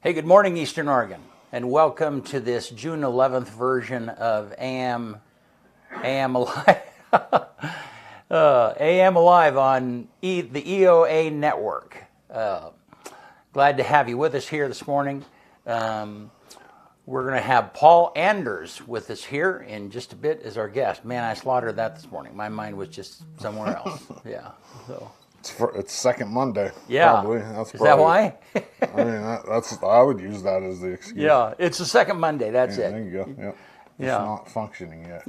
Hey, good morning, Eastern Oregon, and welcome to this June 11th version of AM Alive, AM Alive on the EOA network. Glad to have you with us here this morning. We're going to have Paul Anders with us here in just a bit as our guest. Man, I slaughtered that this morning. My mind was just somewhere else. Yeah. So. It's second Monday. Yeah. Probably. Is that why? I mean, I would use that as the excuse. Yeah, it's the second Monday. That's it. There you go. Yep. It's Yeah. not functioning yet.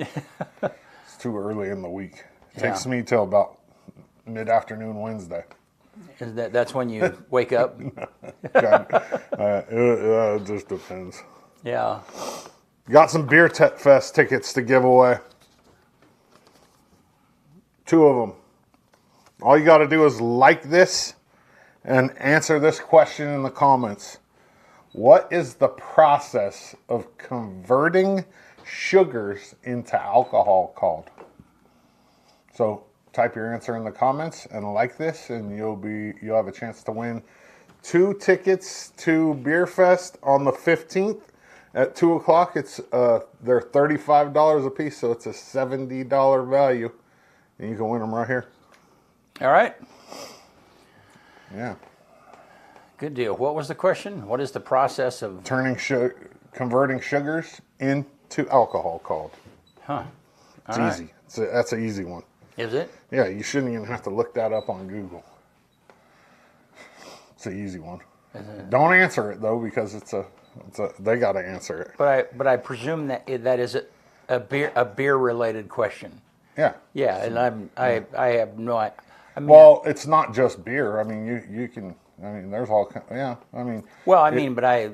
It's too early in the week. It takes me till about mid-afternoon Wednesday. Is that's when you wake up? It just depends. Yeah. Got some Beer Fest tickets to give away. 2 of them. All you got to do is like this and answer this question in the comments. What is the process of converting sugars into alcohol called? So type your answer in the comments and like this, and you'll have a chance to win 2 tickets to Beer Fest on the 15th at 2 o'clock. They're $35 a piece, so it's a $70 value, and you can win them right here. All right. Yeah. Good deal. What was the question? What is the process of converting sugars into alcohol called? Huh. It's easy. That's an easy one. Is it? Yeah, you shouldn't even have to look that up on Google. It's an easy one. Don't answer it though, because they got to answer it. But I presume that is a beer related question. Yeah. Yeah, and I have no idea. I mean, well, it's not just beer. I mean, you can. I mean, there's all kind. Yeah. I mean. Well, but I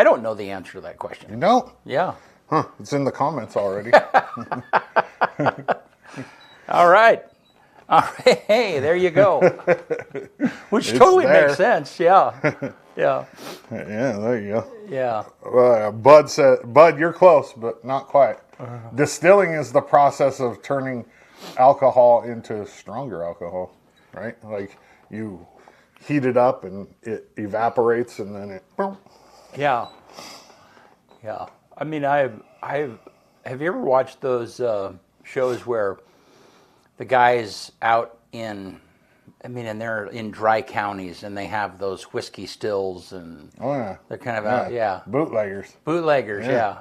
don't know the answer to that question. You don't? Yeah. Huh? It's in the comments already. All right. Hey, there you go. Which totally makes sense. Yeah. Yeah. Yeah. There you go. Yeah. Bud, you're close, but not quite. Distilling is the process of turning alcohol into stronger alcohol, right? Like you heat it up and it evaporates, and then it. Yeah. Yeah. I mean, have you ever watched those shows where the guys out and they're in dry counties and they have those whiskey stills and they're kind of out, bootleggers, yeah.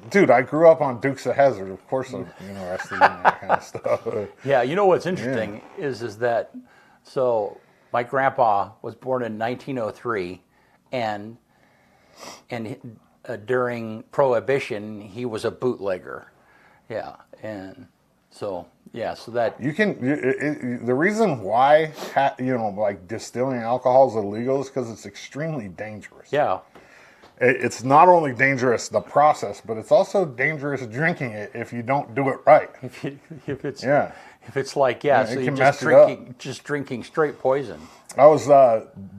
Dude, I grew up on Dukes of Hazzard. Of course, I'm interested in that kind of stuff. Yeah, you know what's interesting is that so my grandpa was born in 1903, and during Prohibition he was a bootlegger. Yeah, and so that you can. The reason why like distilling alcohol is illegal is because it's extremely dangerous. Yeah. It's not only dangerous the process, but it's also dangerous drinking it if you don't do it right. If it's like so you're just drinking straight poison. I was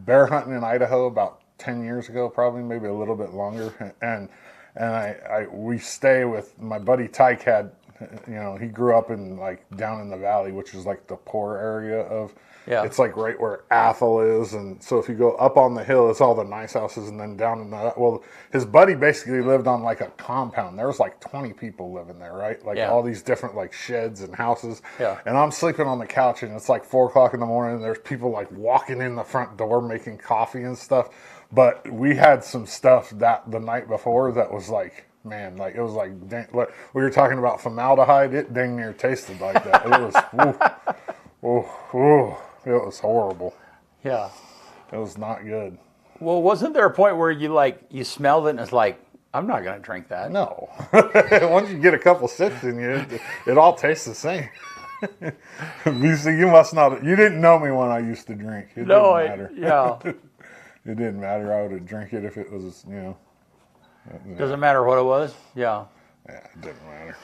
bear hunting in Idaho about 10 years ago, probably maybe a little bit longer, and we stay with my buddy Tyke. Had he grew up in like down in the valley, which is like the poor area of. Yeah. It's like right where Athol is, and so if you go up on the hill, it's all the nice houses, and then down in his buddy basically lived on like a compound. There was like 20 people living there, right? Like all these different like sheds and houses. Yeah. And I'm sleeping on the couch, and it's like 4 o'clock in the morning, and there's people like walking in the front door making coffee and stuff. But we had some stuff that the night before that was like, man, like it was like we were talking about formaldehyde. It dang near tasted like that. It was. It was horrible. Yeah. It was not good. Well, wasn't there a point where you smelled it and it's like, I'm not going to drink that. No. Once you get a couple sips in you, it all tastes the same. You see, you must not. You didn't know me when I used to drink. It No, didn't matter. yeah. It didn't matter. I would drink it if it was, Doesn't matter what it was. Yeah. Yeah, it didn't matter.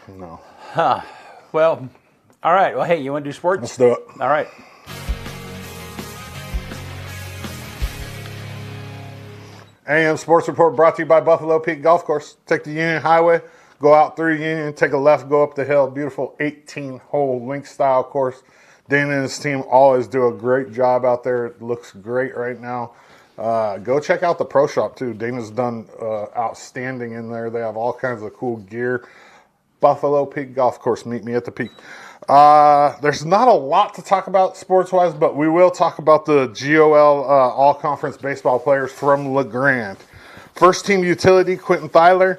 No. Huh. Well, all right. Well, hey, you want to do sports? Let's do it. All right. AM Sports Report brought to you by Buffalo Peak Golf Course. Take the Union Highway, go out through Union, take a left, go up the hill. Beautiful 18-hole link-style course. Dana and his team always do a great job out there. It looks great right now. Go check out the pro shop, too. Dana's done outstanding in there. They have all kinds of cool gear. Buffalo Peak Golf Course. Meet me at the peak. There's not a lot to talk about sports-wise, but we will talk about the GOL All-Conference Baseball players from LeGrand. First team utility, Quentin Thyler.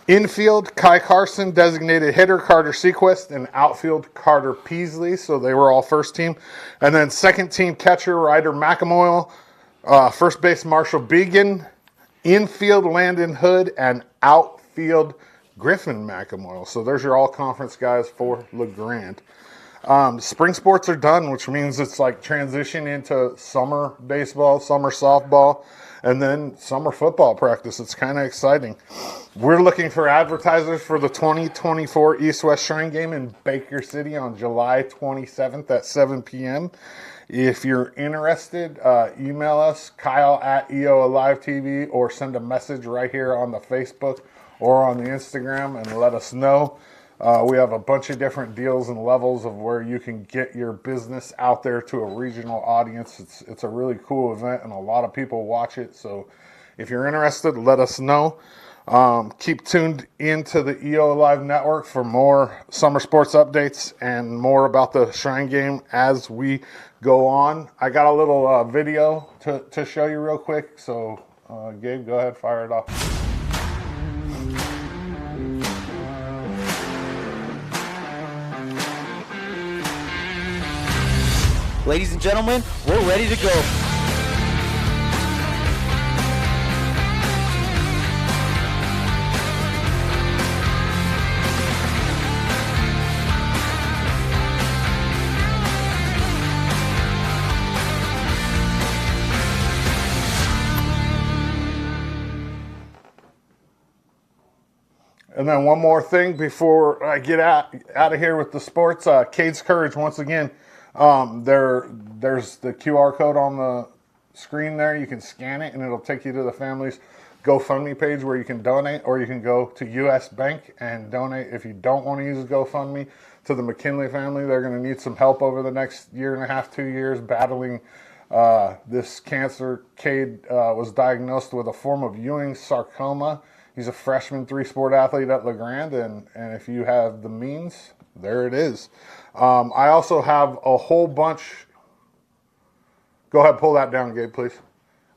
Infield, Kai Carson. Designated hitter, Carter Sequest. And outfield, Carter Peasley. So they were all first team. And then second team catcher, Ryder McAmoyle. First base, Marshall Began. Infield, Landon Hood. And outfield, Griffin McAmoyle. So there's your all-conference guys for LeGrand. Spring sports are done, which means it's like transition into summer baseball, summer softball, and then summer football practice. It's kind of exciting. We're looking for advertisers for the 2024 East-West Shrine Game in Baker City on July 27th at 7 p.m. If you're interested, email us, Kyle at EOA Live TV, or send a message right here on the Facebook or on the Instagram and let us know. We have a bunch of different deals and levels of where you can get your business out there to a regional audience. It's a really cool event and a lot of people watch it. So if you're interested, let us know. Keep tuned into the EOA Live Network for more summer sports updates and more about the Shrine Game as we go on. I got a little video to show you real quick. So Gabe, go ahead, fire it off. Ladies and gentlemen, we're ready to go. And then one more thing before I get out of here with the sports. Cade's Courage, once again. There's the QR code on the screen there. You can scan it and it'll take you to the family's GoFundMe page where you can donate, or you can go to US Bank and donate if you don't want to use GoFundMe to the McKinley family. They're going to need some help over the next year and a half, 2 years battling this cancer. Cade was diagnosed with a form of Ewing sarcoma. He's a freshman 3-sport athlete at LeGrand, and if you have the means, there it is. I also have a whole bunch. Go ahead, pull that down, Gabe, please.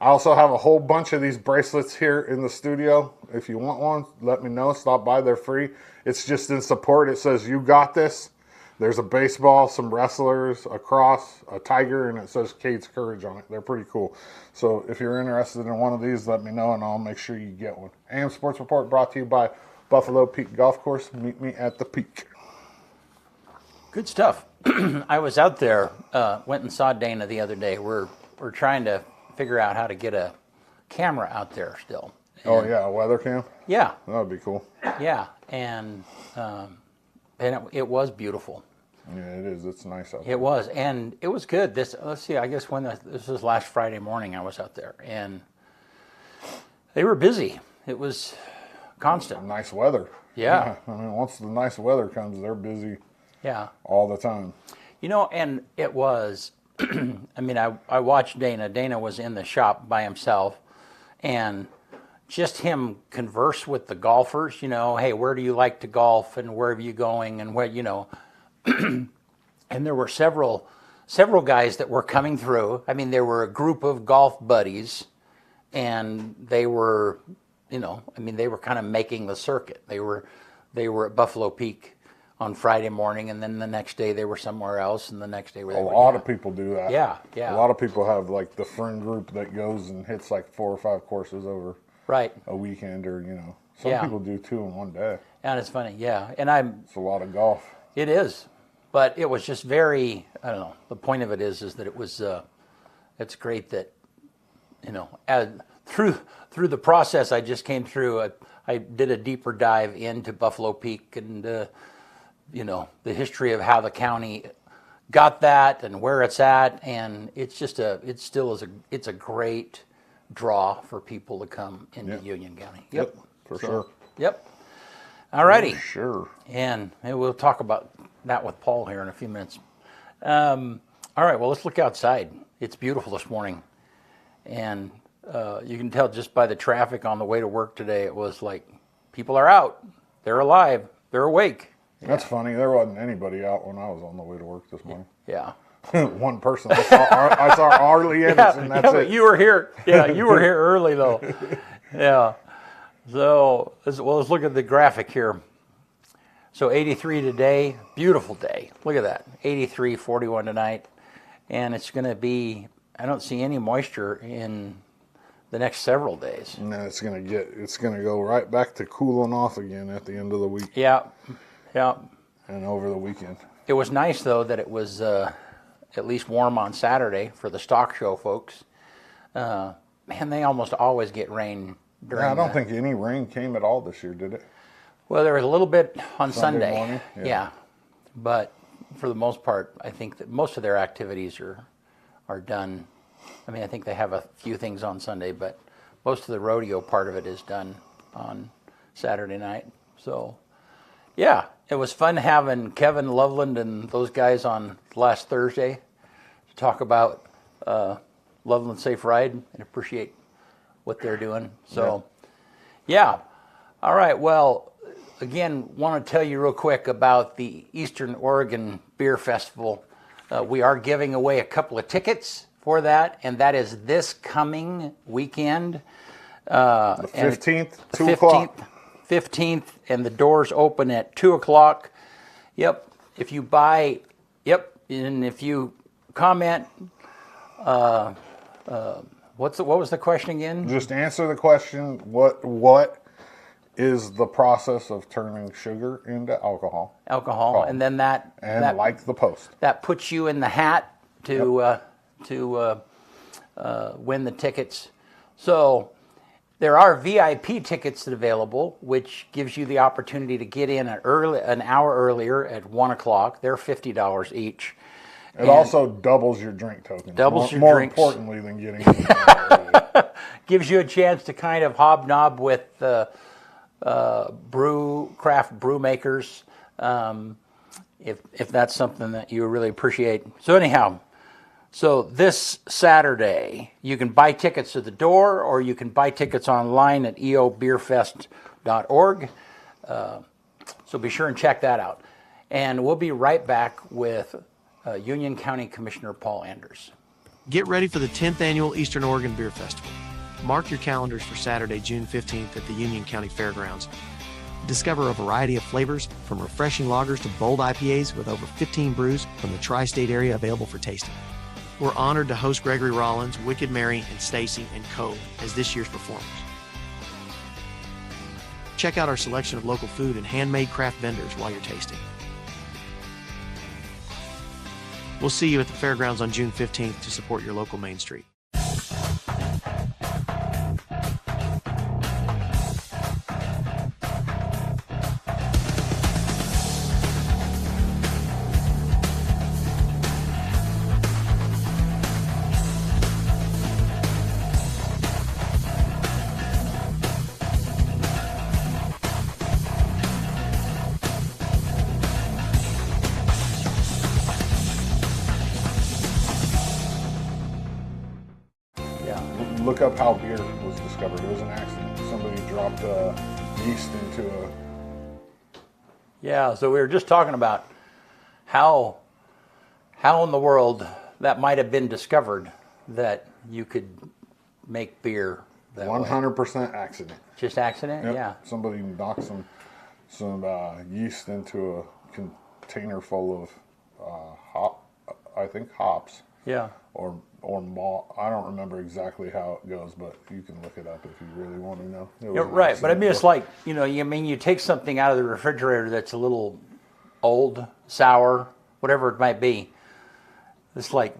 I also have a whole bunch of these bracelets here in the studio. If you want one, let me know. Stop by. They're free. It's just in support. It says, "You got this." There's a baseball, some wrestlers, a cross, a tiger, and it says Cade's Courage on it. They're pretty cool. So if you're interested in one of these, let me know, and I'll make sure you get one. AM Sports Report brought to you by Buffalo Peak Golf Course. Meet me at the peak. Good stuff. I was out there, went and saw Dana the other day. We're trying to figure out how to get a camera out there still. Oh, yeah, a weather cam? Yeah. That would be cool. Yeah, and it was beautiful. Yeah, it is. It's nice out there. It was, and it was good. Let's see, I guess this was last Friday morning I was out there, and they were busy. It was constant. Nice weather. Yeah. I mean, once the nice weather comes, they're busy. Yeah. All the time. You know, and it was, I mean, I watched Dana. Dana was in the shop by himself, and just him converse with the golfers, you know, hey, where do you like to golf, and where are you going, and where, you know. And there were several guys that were coming through. I mean, there were a group of golf buddies, and they were, you know, I mean, they were kind of making the circuit. They were at Buffalo Peak on Friday morning, and then the next day they were somewhere else, and the next day a lot of people do that. Yeah, yeah. A lot of people have like the friend group that goes and hits like 4 or 5 courses over. Right. a weekend, or some Yeah. people do 2 in one day. And it's funny, yeah. And It's a lot of golf. it is, but it was just very, I don't know. The point of it is that it was, it's great that, through the process I just came through, I did a deeper dive into Buffalo Peak and, the history of how the county got that and where it's at, and it's a great draw for people to come into Union County. Yep. For sure. Yep. All righty. For sure. And maybe we'll talk about that with Paul here in a few minutes. All right, well, let's look outside. It's beautiful this morning. And you can tell just by the traffic on the way to work today, it was like people are out. They're alive. They're awake. That's funny. There wasn't anybody out when I was on the way to work this morning. Yeah. One person. I saw Arlie Anderson. That's but it. you were here. Yeah, you were here early, though. Yeah. So, let's look at the graphic here. So 83 today, beautiful day. Look at that, 83, 41 tonight. And it's going to be, I don't see any moisture in the next several days. And then it's going to go right back to cooling off again at the end of the week. Yeah, yeah. And over the weekend. It was nice, though, that it was at least warm on Saturday for the stock show folks. Man, they almost always get rain during I don't think any rain came at all this year, did it? Well, there was a little bit on Sunday Sunday. morning? Yeah. But for the most part, I think that most of their activities are done. I mean, I think they have a few things on Sunday, but most of the rodeo part of it is done on Saturday night. So, yeah, it was fun having Kevin Loveland and those guys on last Thursday to talk about Loveland Safe Ride and appreciate what they're doing. So, yeah. All right, well, again, want to tell you real quick about the Eastern Oregon Beer Festival. We are giving away a couple of tickets for that, and that is this coming weekend. The 15th, 2 o'clock. 15th, and the doors open at 2 o'clock. Yep. If you buy, and if you comment, what was the question again? Just answer the question, what is the process of turning sugar into alcohol? Alcohol, and then that like the post. That puts you in the hat to win the tickets. So there are VIP tickets that are available, which gives you the opportunity to get in an hour earlier at 1 o'clock. They're $50 each. It also doubles your drink tokens. Doubles your more drinks. importantly than getting in early. Gives you a chance to kind of hobnob with craft brew makers, if that's something that you really appreciate. So anyhow, so this Saturday you can buy tickets at the door, or you can buy tickets online at eobeerfest.org. So be sure and check that out. And we'll be right back with Union County Commissioner Paul Anderes. Get ready for the 10th Annual Eastern Oregon Beer Festival. Mark your calendars for Saturday, June 15th at the Union County Fairgrounds. Discover a variety of flavors, from refreshing lagers to bold IPAs, with over 15 brews from the tri-state area available for tasting. We're honored to host Gregory Rollins, Wicked Mary, and Stacy and Co. as this year's performers. Check out our selection of local food and handmade craft vendors while you're tasting. We'll see you at the fairgrounds on June 15th to support your local Main Street. Look up how beer was discovered. It was an accident. Somebody dropped yeast into a... Yeah, so we were just talking about how in the world that might have been discovered that you could make beer that 100% accident. Just accident? Yep. Yeah. Somebody knocked some yeast into a container full of hops. Yeah. or malt. I don't remember exactly how it goes, but you can look it up if you really want to know. It was Yeah, an right, but I mean, excellent it's book. like, you take something out of the refrigerator that's a little old, sour, whatever it might be. It's like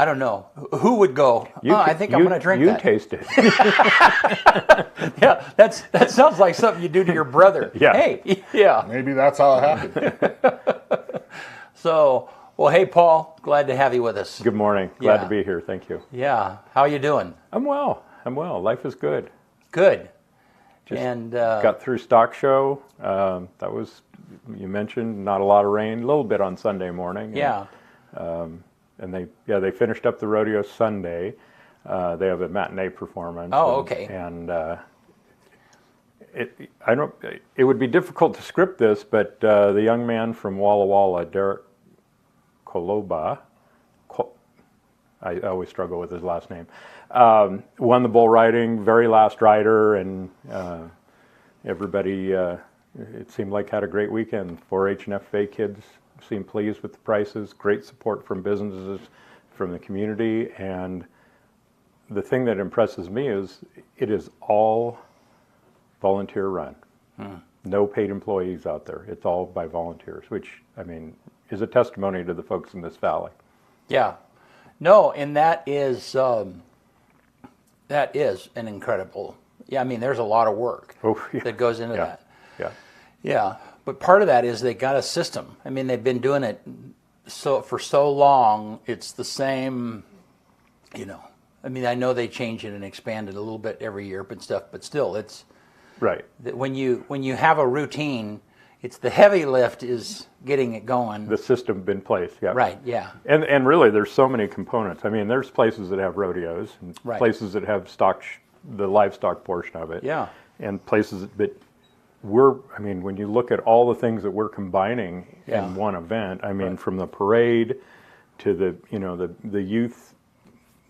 I don't know, who would go, I think I'm going to drink that. You taste it. Yeah, that sounds like something you do to your brother. Yeah. Hey, yeah. Maybe that's how it happened. So, well, hey, Paul, glad to have you with us. Good morning. Glad Yeah. to be here. Thank you. Yeah, how you doing? I'm well. Life is good. Good. Just And got through stock show. That was, you mentioned, not a lot of rain. A little bit on Sunday morning. yeah, And they finished up the rodeo Sunday. They have a matinee performance. Oh, okay. And it would be difficult to script this, but the young man from Walla Walla, Derek Koloba, I always struggle with his last name, won the bull riding, very last rider, and everybody, it seemed like, had a great weekend. 4-H and FFA kids seemed pleased with the prices, great support from businesses, from the community, and the thing that impresses me is it is all volunteer run. No paid employees out there. It's all by volunteers, which, I mean, is a testimony to the folks in this valley. yeah. No, and that is an incredible. Yeah, I mean, there's a lot of work that goes into that. Yeah. Yeah, but part of that is they got a system. I mean, they've been doing it for so long. It's the same, I mean, I know they change it and expand it a little bit every year, but still, it's Right. when you have a routine, it's the heavy lift is getting it going. The system in place. Yeah. Right. Yeah. And really, there's so many components. I mean, there's places that have rodeos and Right. places that have the livestock portion of it. Yeah. And places that I mean, when you look at all the things that we're combining Yeah. in one event, I mean, Right. from the parade to the youth,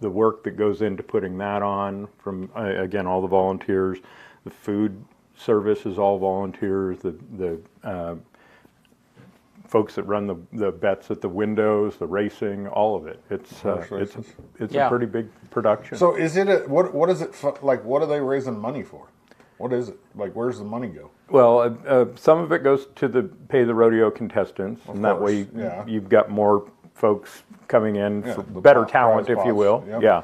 the work that goes into putting that on, from again, all the volunteers, the food service is all volunteers, the folks that run the bets at the windows, the racing, all of it. It's Yeah. a pretty big production. So is it what is it like? What are they raising money for? What is it like? Where's the money go? Well, some of it goes to pay the rodeo contestants, and that way course, yeah. you've got more folks coming in Yeah, for the better prize talent, if you pots, will. yep. Yeah.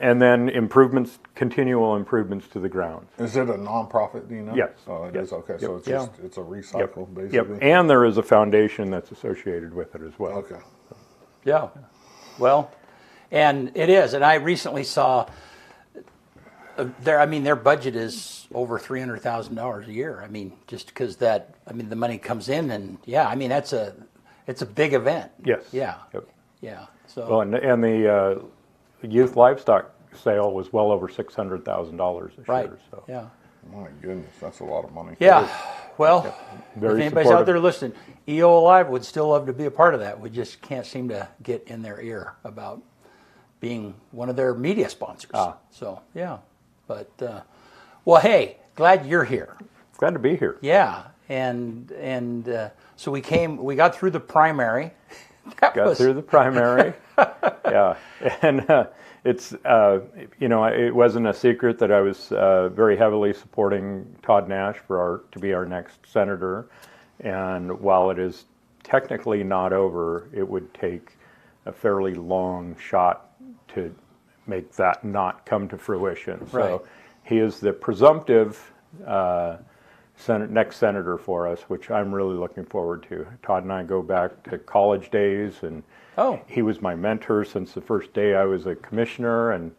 And then continual improvements to the grounds. Is it a nonprofit? Do you know? Yes. Oh, it Yes. is. Okay, Yep. so it's Yeah. just it's a recycle Yep. basically. And there is a foundation that's associated with it as well. Okay. Yeah. Well, and it is. And I recently saw their budget is over $300,000 a year. I mean, just because the money comes in, and yeah, I mean, it's a big event. Yes. Yeah. Yep. Yeah. So. Well, and the youth livestock sale was well over $600,000 this right. year. So. Yeah. My goodness, that's a lot of money. Yeah. Well, Very if anybody's supportive. out there listening, EOA Live would still love to be a part of that. We just can't seem to get in their ear about being one of their media sponsors. So, yeah. But, well, hey, glad you're here. Glad to be here. Yeah. And so we got through the primary. Got through the primary. Yeah. And it's, it wasn't a secret that I was very heavily supporting Todd Nash to be our next senator. And while it is technically not over, it would take a fairly long shot to make that not come to fruition. So Right. he is the presumptive next senator for us, which I'm really looking forward to. Todd and I go back to college days, and he was my mentor since the first day I was a commissioner, and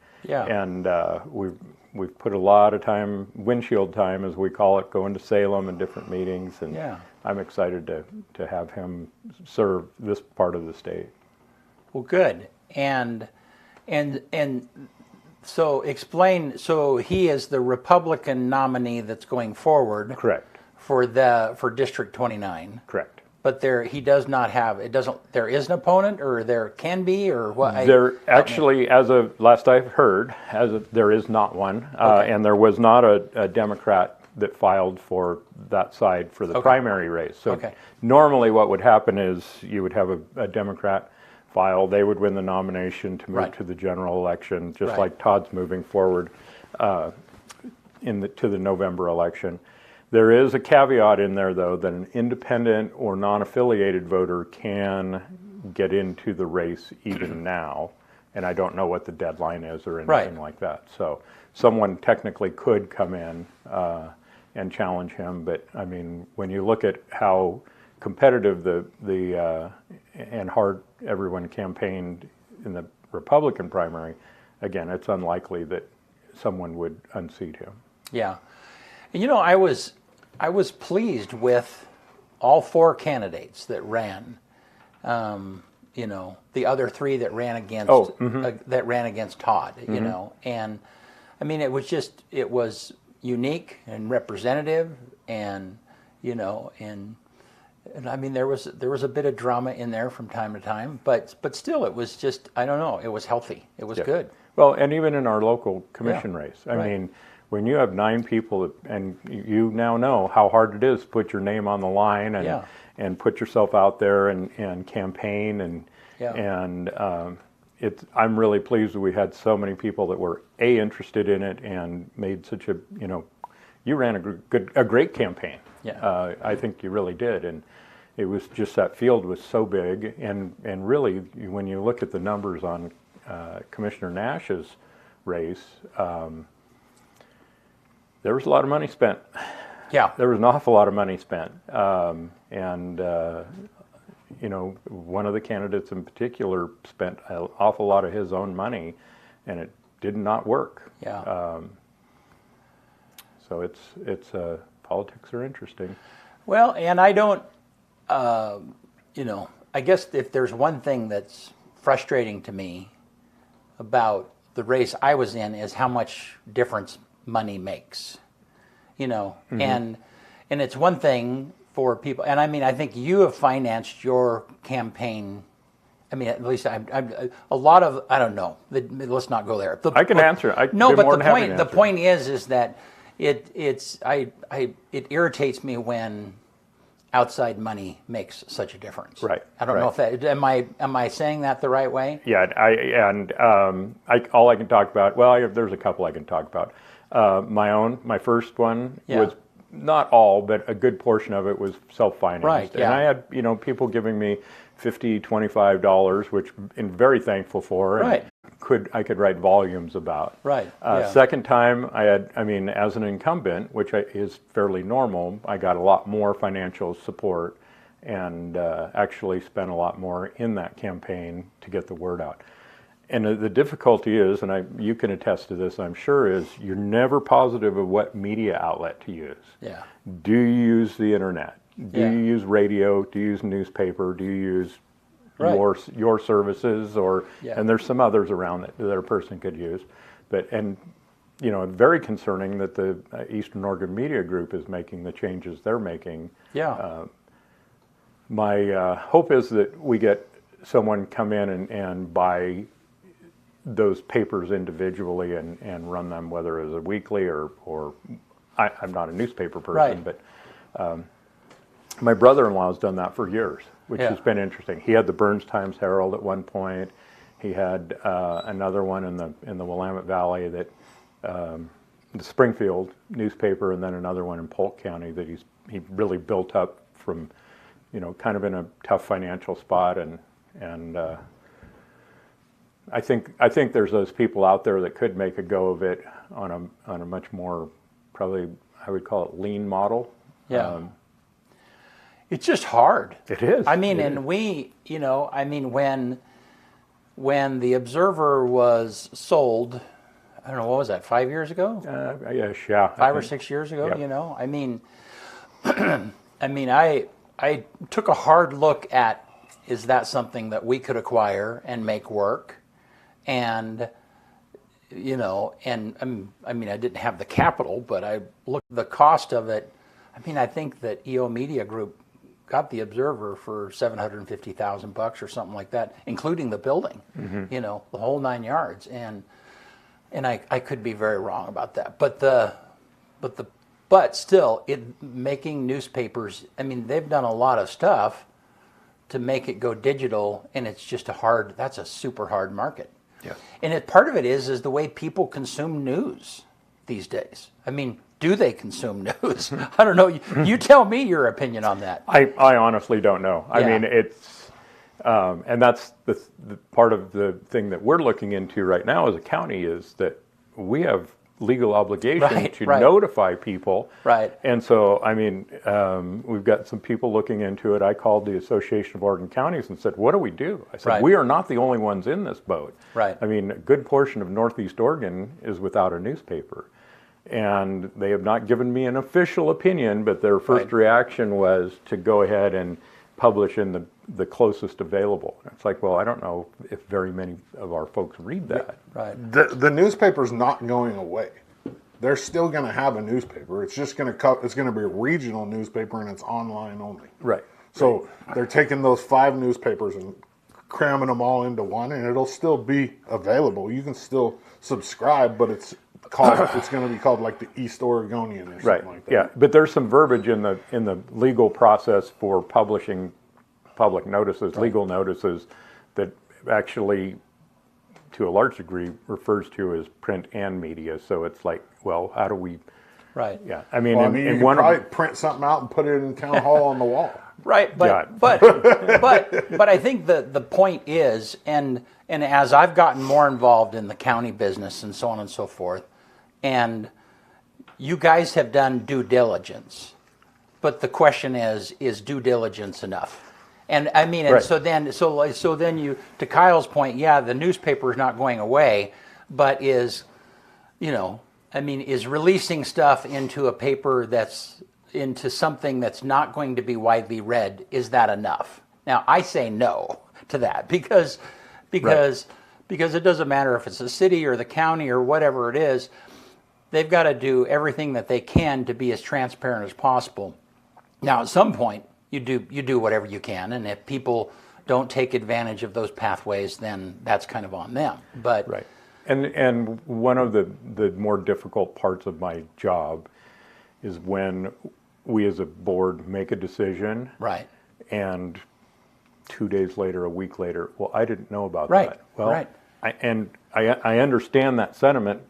we've put a lot of time, windshield time as we call it, going to Salem and different meetings, and I'm excited to have him serve this part of the state. Well, good. And so explain. So he is the Republican nominee that's going forward. Correct. For District 29. Correct. But he does not have. It doesn't. There is an opponent, or there can be, or what? There actually, as of last I've heard, there is not one, and there was not a Democrat that filed for that side for the primary race. So normally, what would happen is you would have a Democrat file, they would win the nomination to move Right. to the general election, just Right. like Todd's moving forward to the November election. There is a caveat in there, though, that an independent or non-affiliated voter can get into the race even now, and I don't know what the deadline is or anything Right. like that. So someone technically could come in and challenge him, but I mean, when you look at how competitive and hard everyone campaigned in the Republican primary, again, it's unlikely that someone would unseat him. Yeah. And you know, I was pleased with all 4 candidates that ran. You know, the other 3 that ran against Todd. You know, and I mean, it was unique and representative, and you know, and I mean, there was a bit of drama in there from time to time, but still, it was just, I don't know, it was healthy. It was good. Well, and even in our local commission race, I right. mean, when you have 9 people, and you now know how hard it is to put your name on the line and put yourself out there and campaign and I'm really pleased that we had so many people that were interested in it and made such a, you know, you ran a great campaign. Yeah. I think you really did, and it was just that field was so big, and really when you look at the numbers on Commissioner Nash's race, there was a lot of money spent. Yeah. There was an awful lot of money spent, you know, one of the candidates in particular spent an awful lot of his own money, and it did not work. Yeah. So it's politics are interesting. Well, and I don't, you know, I guess if there's one thing that's frustrating to me about the race I was in is how much difference money makes, you know, and it's one thing for people, and I mean, I think you have financed your campaign. I mean, at least I'm a lot of, I don't know. Let's not go there. I can answer. No, but more than happy to the answer. point is that it irritates me when outside money makes such a difference. Right. I don't know if that am I saying that the right way? Yeah, all I can talk about. Well, there's a couple I can talk about. My first one was not all, but a good portion of it was self-financed. Right. Yeah. And I had people giving me $50, $25, which I'm very thankful for. And Right. I could write volumes about. Right. Second time, as an incumbent, which is fairly normal, I got a lot more financial support and actually spent a lot more in that campaign to get the word out. And the difficulty is, and you can attest to this, I'm sure, is you're never positive of what media outlet to use. Yeah. Do you use the internet? Do Yeah. you use radio? Do you use newspaper? Do you use Right. your services? Yeah. And there's some others around that a person could use. Very concerning that the Eastern Oregon Media Group is making the changes they're making. Yeah. My hope is that we get someone come in and buy those papers individually and run them, whether as a weekly or I'm not a newspaper person, Right. but my brother-in-law has done that for years, which Yeah. has been interesting. He had the Burns Times Herald at one point. He had another one in the Willamette Valley, that the Springfield newspaper, and then another one in Polk County that he really built up from, kind of in a tough financial spot, and I think there's those people out there that could make a go of it on a much more, probably I would call it, lean model. Yeah. It's just hard. It is. I mean, It and is. we, when the Observer was sold, I don't know, what was that, 5 years ago? Yes, yeah. 5 or 6 years ago, Yep. I took a hard look at, is that something that we could acquire and make work? And, I didn't have the capital, but I looked at the cost of it. I think that EO Media Group got the Observer for $750,000 or something like that, including the building, the whole 9 yards. And I could be very wrong about that. But still, making newspapers, they've done a lot of stuff to make it go digital, and it's just that's a super hard market. Yeah. And part of it is the way people consume news these days. I mean, do they consume news? I don't know. You tell me your opinion on that. I honestly don't know. I mean, it's, and that's the part of the thing that we're looking into right now as a county is that we have legal obligation to notify people. Right. And so, I mean, we've got some people looking into it. I called the Association of Oregon Counties and said, what do we do? I said, we are not the only ones in this boat. Right. I mean, a good portion of Northeast Oregon is without a newspaper. And they have not given me an official opinion, but their first reaction was to go ahead and publish in the closest available. It's like, well, I don't know if very many of our folks read that. Right. The newspaper's not going away. They're still going to have a newspaper. It's just going to it's going to be a regional newspaper, and it's online only. Right. So they're taking those 5 newspapers and cramming them all into one, and it'll still be available. You can still subscribe, but it's going to be called like the East Oregonian or something like that. Yeah, but there's some verbiage in the legal process for publishing public notices, legal notices, that actually, to a large degree, refers to as print and media. So it's like, well, how do we? Right. Yeah. I mean, Well, you could probably print something out and put it in town hall on the wall. Right, but I think the point is, and as I've gotten more involved in the county business and so on and so forth, and you guys have done due diligence, but the question is due diligence enough? And I mean, and so then you, to Kyle's point, yeah, the newspaper is not going away, but is releasing stuff into a paper into something that's not going to be widely read, is that enough? Now, I say no to that because it doesn't matter if it's the city or the county or whatever it is. They've got to do everything that they can to be as transparent as possible. Now, at some point, you do whatever you can, and if people don't take advantage of those pathways, then that's kind of on them. But right. And one of the more difficult parts of my job is when we as a board make a decision, right, and 2 days later, a week later, well, I didn't know about right, that. Well, right. I understand that sentiment.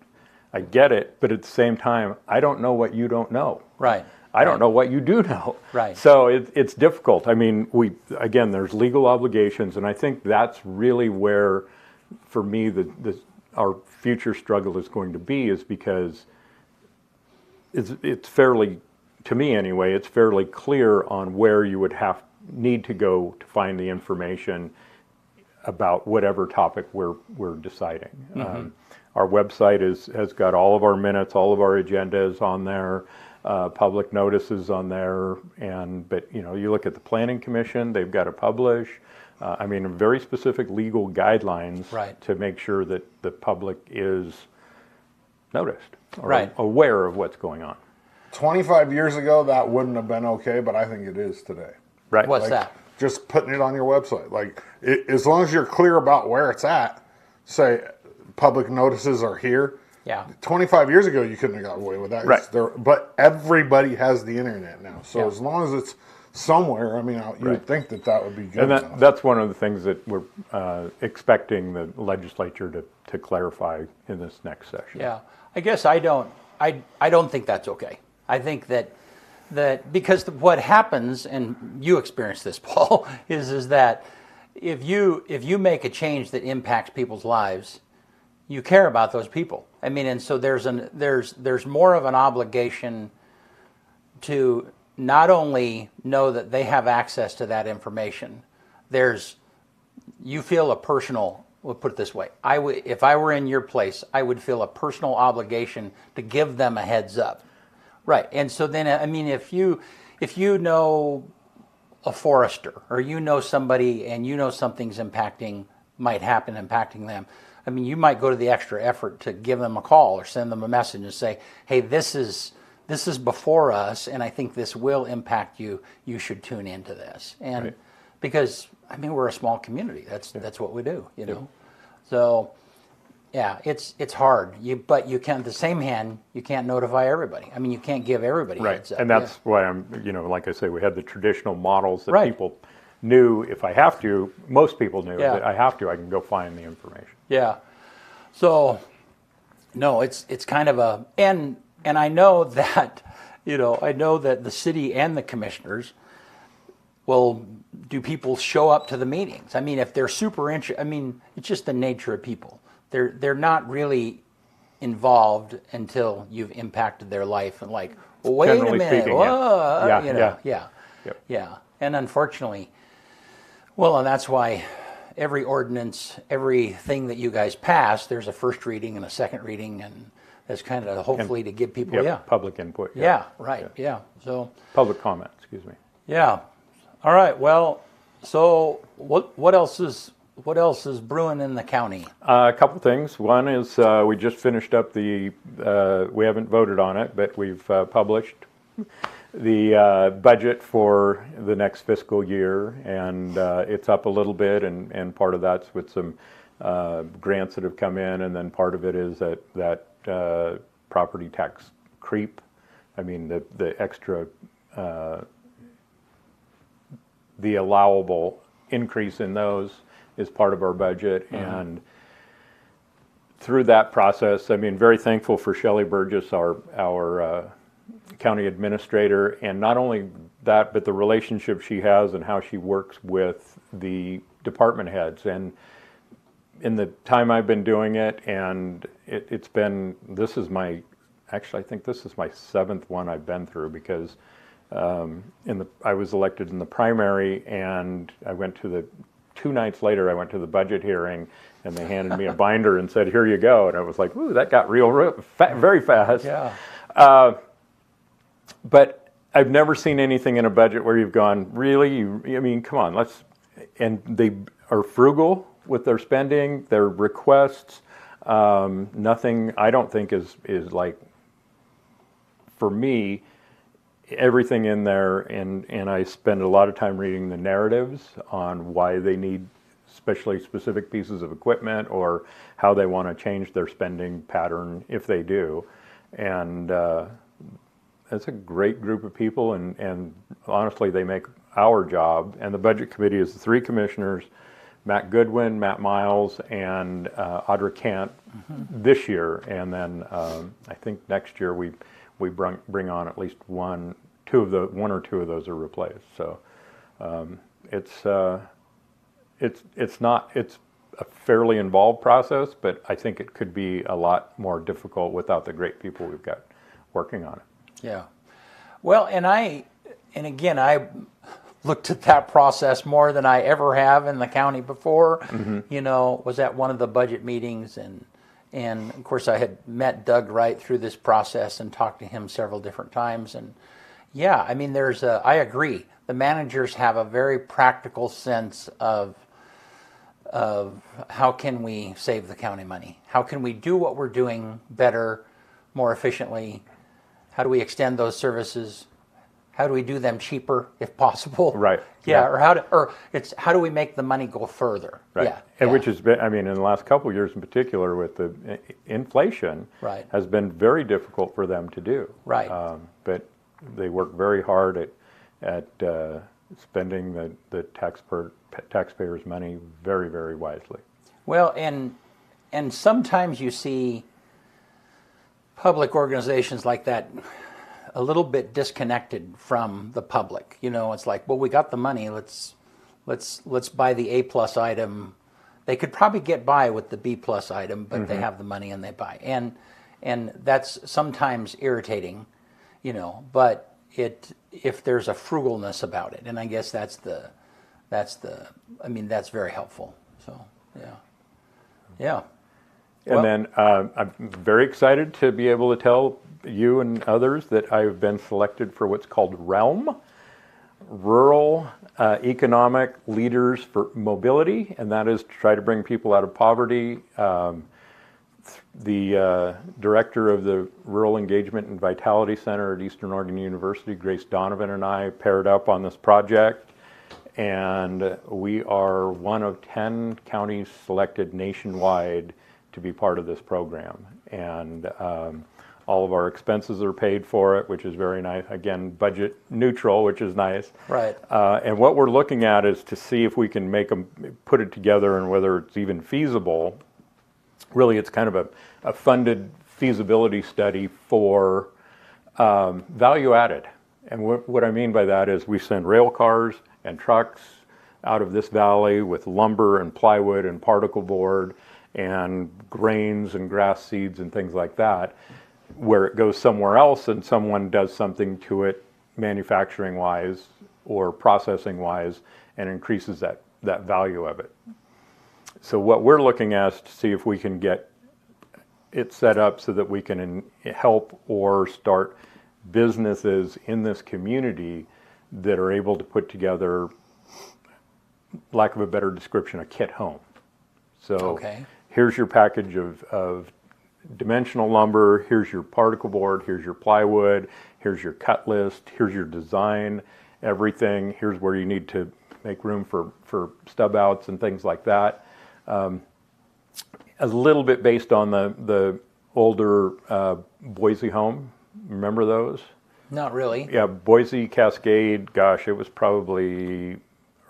I get it, but at the same time, I don't know what you don't know. Right. I don't know what you do know. Right. So it's difficult. I mean, there's legal obligations, and I think that's really where, for me, our future struggle is going to be, is because it's fairly, to me anyway, it's fairly clear on where you would need to go to find the information about whatever topic we're deciding. Mm-hmm. Our website has got all of our minutes, all of our agendas on there, public notices on there, but you look at the Planning Commission, they've got to publish. Very specific legal guidelines to make sure that the public is noticed or aware of what's going on. 25 years ago, that wouldn't have been okay, but I think it is today. Right. What's that? Just putting it on your website. As long as you're clear about where it's at, say public notices are here. Yeah. 25 years ago, you couldn't have got away with that. Right. But everybody has the internet now. So as long as it's somewhere, you would think that would be good. And that's one of the things that we're expecting the legislature to clarify in this next session. Yeah. I guess I don't think that's okay. I think that because what happens, and you experience this, Paul, is that if you make a change that impacts people's lives, you care about those people. And so there's more of an obligation to not only know that they have access to that information. You feel a personal. We'll put it this way: if I were in your place, I would feel a personal obligation to give them a heads up. Right. And so then, if you know a forester, or you know somebody and you know something's might happen impacting them, you might go to the extra effort to give them a call or send them a message and say, hey, this is before us, and I think this will impact you. You should tune into this. And because, we're a small community. That's what we do, know. So, yeah, it's hard. But you can, at the same hand, you can't notify everybody. You can't give everybody a heads up. And that's why I'm, like I say, we have the traditional models that people knew if I have to, most people knew Yeah. that I have to, I can go find the information. Yeah. So, no, it's kind of a, and I know that, I know that the city and the commissioners will, do people show up to the meetings? I mean, if they're super interested, I mean, it's just the nature of people. They're not really involved until you've impacted their life and like, well, wait Generally a minute, speaking, whoa, yeah. yeah. Yep. Yeah, and unfortunately, well, and that's why every ordinance, everything that you guys pass, there's a first reading and a second reading, and that's kind of hopefully to give people, Yep, public input. yeah, right, yeah. So, Public comment, excuse me. yeah. All right. Well, so what else is brewing in the county? A couple things. One is we just finished up we haven't voted on it, but we've published the budget for the next fiscal year, and it's up a little bit, and part of that's with some grants that have come in, and then part of it is that property tax creep. I mean, the extra, the allowable increase in those is part of our budget, and through that process, I mean, very thankful for Shelley Burgess, our county administrator, and not only that, but the relationship she has and how she works with the department heads. And in the time I've been doing it, and it's been, actually I think this is my 7th one I've been through, because I was elected in the primary, and I went to 2 nights later, I went to the budget hearing, and they handed me a binder and said, "Here you go." And I was like, "Ooh, that got very fast." Yeah. But I've never seen anything in a budget where you've gone, really? I mean, come on, and they are frugal with their spending, their requests. Nothing, I don't think, is like, for me, everything in there, and I spend a lot of time reading the narratives on why they need especially specific pieces of equipment, or how they want to change their spending pattern if they do. And it's a great group of people, and honestly, they make our job. And the budget committee is the 3 commissioners, Matt Goodwin, Matt Miles, and Audra Kent this year. And then I think next year we bring on at least one or two of those are replaced. So it's a fairly involved process, but I think it could be a lot more difficult without the great people we've got working on it. Yeah. Well, and again, I looked at that process more than I ever have in the county before. Was at one of the budget meetings, and of course I had met Doug Wright through this process and talked to him several different times. And yeah, I mean, I agree. The managers have a very practical sense of how can we save the county money? How can we do what we're doing better, more efficiently? How do we extend those services? How do we do them cheaper if possible? Right. Yeah. Or how do we make the money go further? Right. Yeah. And yeah. which has been, I mean, in the last couple of years in particular, with the inflation, Right. has been very difficult for them to do. Right. But they work very hard at spending the taxpayers' money very, very wisely. Well, and sometimes you see public organizations like that a little bit disconnected from the public. It's like, well, we got the money. Let's buy the A+ item. They could probably get by with the B+ item, but they have the money and they buy. And that's sometimes irritating, But if there's a frugalness about it, and I guess that's very helpful. So yeah. And then I'm very excited to be able to tell you and others that I've been selected for what's called REALM, Rural Economic Leaders for Mobility, and that is to try to bring people out of poverty. The director of the Rural Engagement and Vitality Center at Eastern Oregon University, Grace Donovan, and I paired up on this project, and we are one of 10 counties selected nationwide to be part of this program. And All of our expenses are paid for it, which is very nice. Again, budget neutral, which is nice. Right. And what we're looking at is to see if we can put it together and whether it's even feasible. Really, it's kind of a funded feasibility study for value added. And what I mean by that is we send rail cars and trucks out of this valley with lumber and plywood and particle board and grains and grass seeds and things like that, where it goes somewhere else and someone does something to it manufacturing wise or processing wise and increases that value of it. So what we're looking at is to see if we can get it set up so that we can help or start businesses in this community that are able to put together, lack of a better description, a kit home. So here's your package of dimensional lumber, here's your particle board, here's your plywood, here's your cut list, here's your design, everything. Here's where you need to make room for stub outs and things like that. A little bit based on the older Boise home. Remember those? Not really. Yeah, Boise Cascade, gosh, it was probably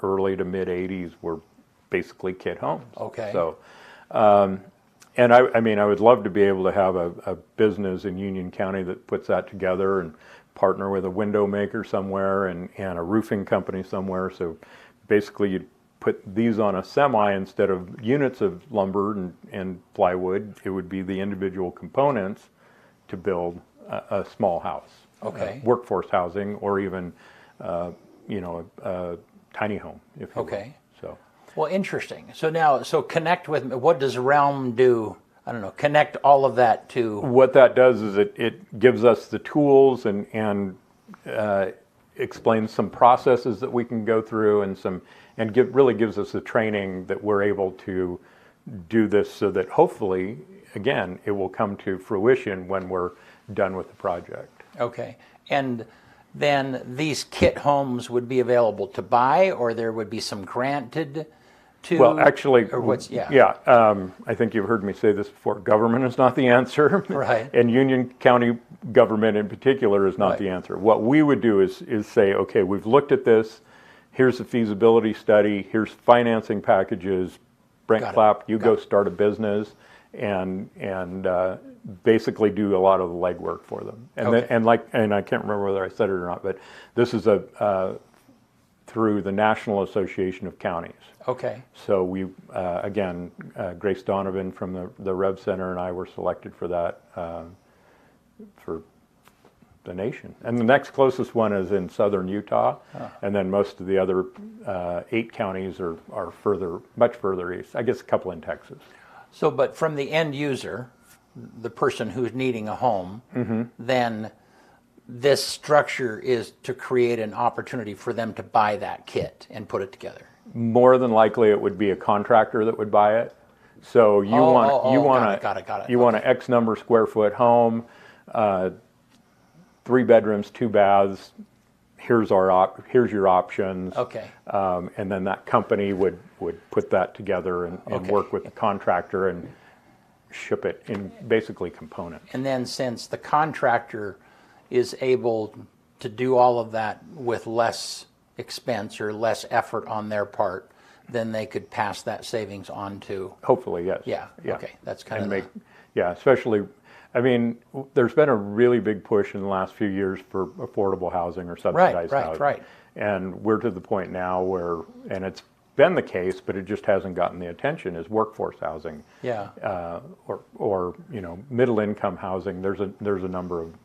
early to mid 80s were basically kit homes. Okay. So, and I mean, I would love to be able to have a business in Union County that puts that together and partner with a window maker somewhere and a roofing company somewhere. So basically you'd put these on a semi instead of units of lumber and plywood. It would be the individual components to build a small house. Okay. Workforce housing or even, a tiny home, if you will. So. Well, interesting. So connect with, what does Realm do? I don't know, connect all of that to... What that does is it gives us the tools and explains some processes that we can go through and really gives us the training that we're able to do this so that hopefully, again, it will come to fruition when we're done with the project. Okay. And then these kit homes would be available to buy, or there would be some granted to... Well, actually, or what's, I think you've heard me say this before. Government is not the answer. Right. And Union County government in particular is not the answer. What we would do is say, okay, we've looked at this. Here's a feasibility study. Here's financing packages. Brent Clapp, you go start a business and basically do a lot of the legwork for them. And and I can't remember whether I said it or not, but this is through the National Association of Counties. Okay. So we, again, Grace Donovan from the Rev Center and I were selected for that for the nation. And the next closest one is in southern Utah, and then most of the other 8 counties are much further east. I guess a couple in Texas. So, but from the end user, the person who's needing a home, then this structure is to create an opportunity for them to buy that kit and put it together. More than likely, it would be a contractor that would buy it. So you want an X number square foot home, 3 bedrooms, 2 baths. Here's your options. Okay. And then that company would put that together and work with the contractor and ship it in basically components. And then since the contractor is able to do all of that with less expense or less effort on their part, then they could pass that savings on to... Hopefully, yes. Yeah. Okay. That's kind and of especially, I mean, there's been a really big push in the last few years for affordable housing or subsidized housing. Right. And we're to the point now where, and it's been the case, but it just hasn't gotten the attention, is workforce housing. Yeah. Or middle income housing. There's a number of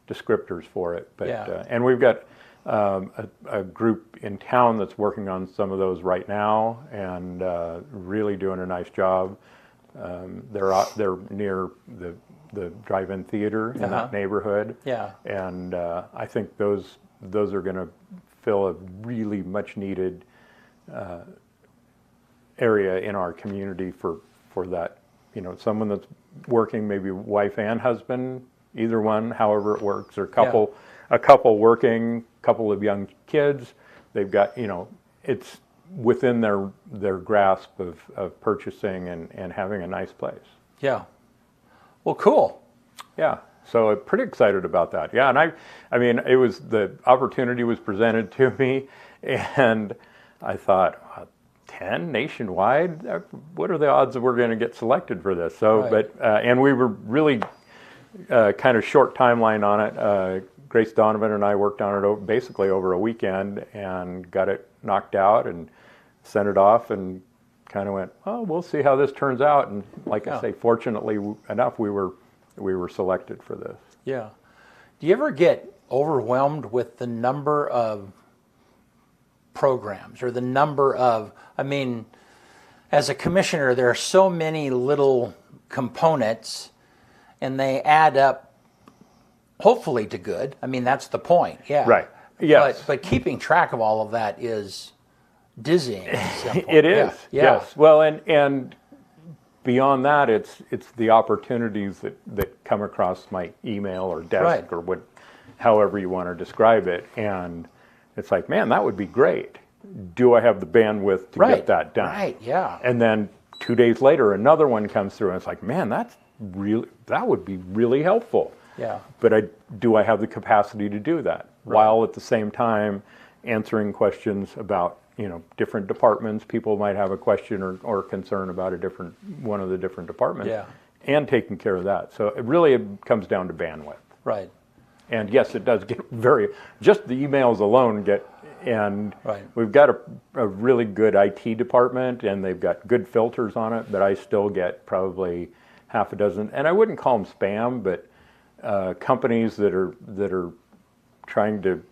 descriptors for it. But and we've got a group in town that's working on some of those right now and really doing a nice job. They're near the drive-in theater in that neighborhood. Yeah. And I think those are going to fill a really much needed area in our community for that, someone that's working, maybe wife and husband, either one, however it works, or a couple working, couple of young kids. They've got, it's within their grasp of purchasing and having a nice place. Yeah. Well, cool. Yeah. So I'm pretty excited about that. Yeah, and I mean, it was the opportunity was presented to me, and I thought, 10 nationwide. What are the odds that we're going to get selected for this? So, Right. but and we were really kind of short timeline on it. Grace Donovan and I worked on it basically over a weekend and got it knocked out and sent it off and kind of went, oh, we'll see how this turns out. And like I say, fortunately enough, we were selected for this. Yeah. Do you ever get overwhelmed with the number of programs or the number of, I mean, as a commissioner, there are so many little components and they add up hopefully to good. I mean, that's the point. Yeah. Right. Yes. But keeping track of all of that is dizzying. It is. Yeah. Yes. Well, and beyond that, it's the opportunities that come across my email or desk or however you want to describe it. And it's like, man, that would be great. Do I have the bandwidth to get that done? Right. Yeah. And then 2 days later, another one comes through, and it's like, man, that would be really helpful. Yeah. But do I have the capacity to do that while at the same time answering questions about different departments? People might have a question or concern about one of the different departments, and taking care of that. So it comes down to bandwidth. Right. And yes, it does get just the emails alone and Right. we've got a really good IT department and they've got good filters on it, but I still get probably half a dozen, and I wouldn't call them spam, but companies that are trying to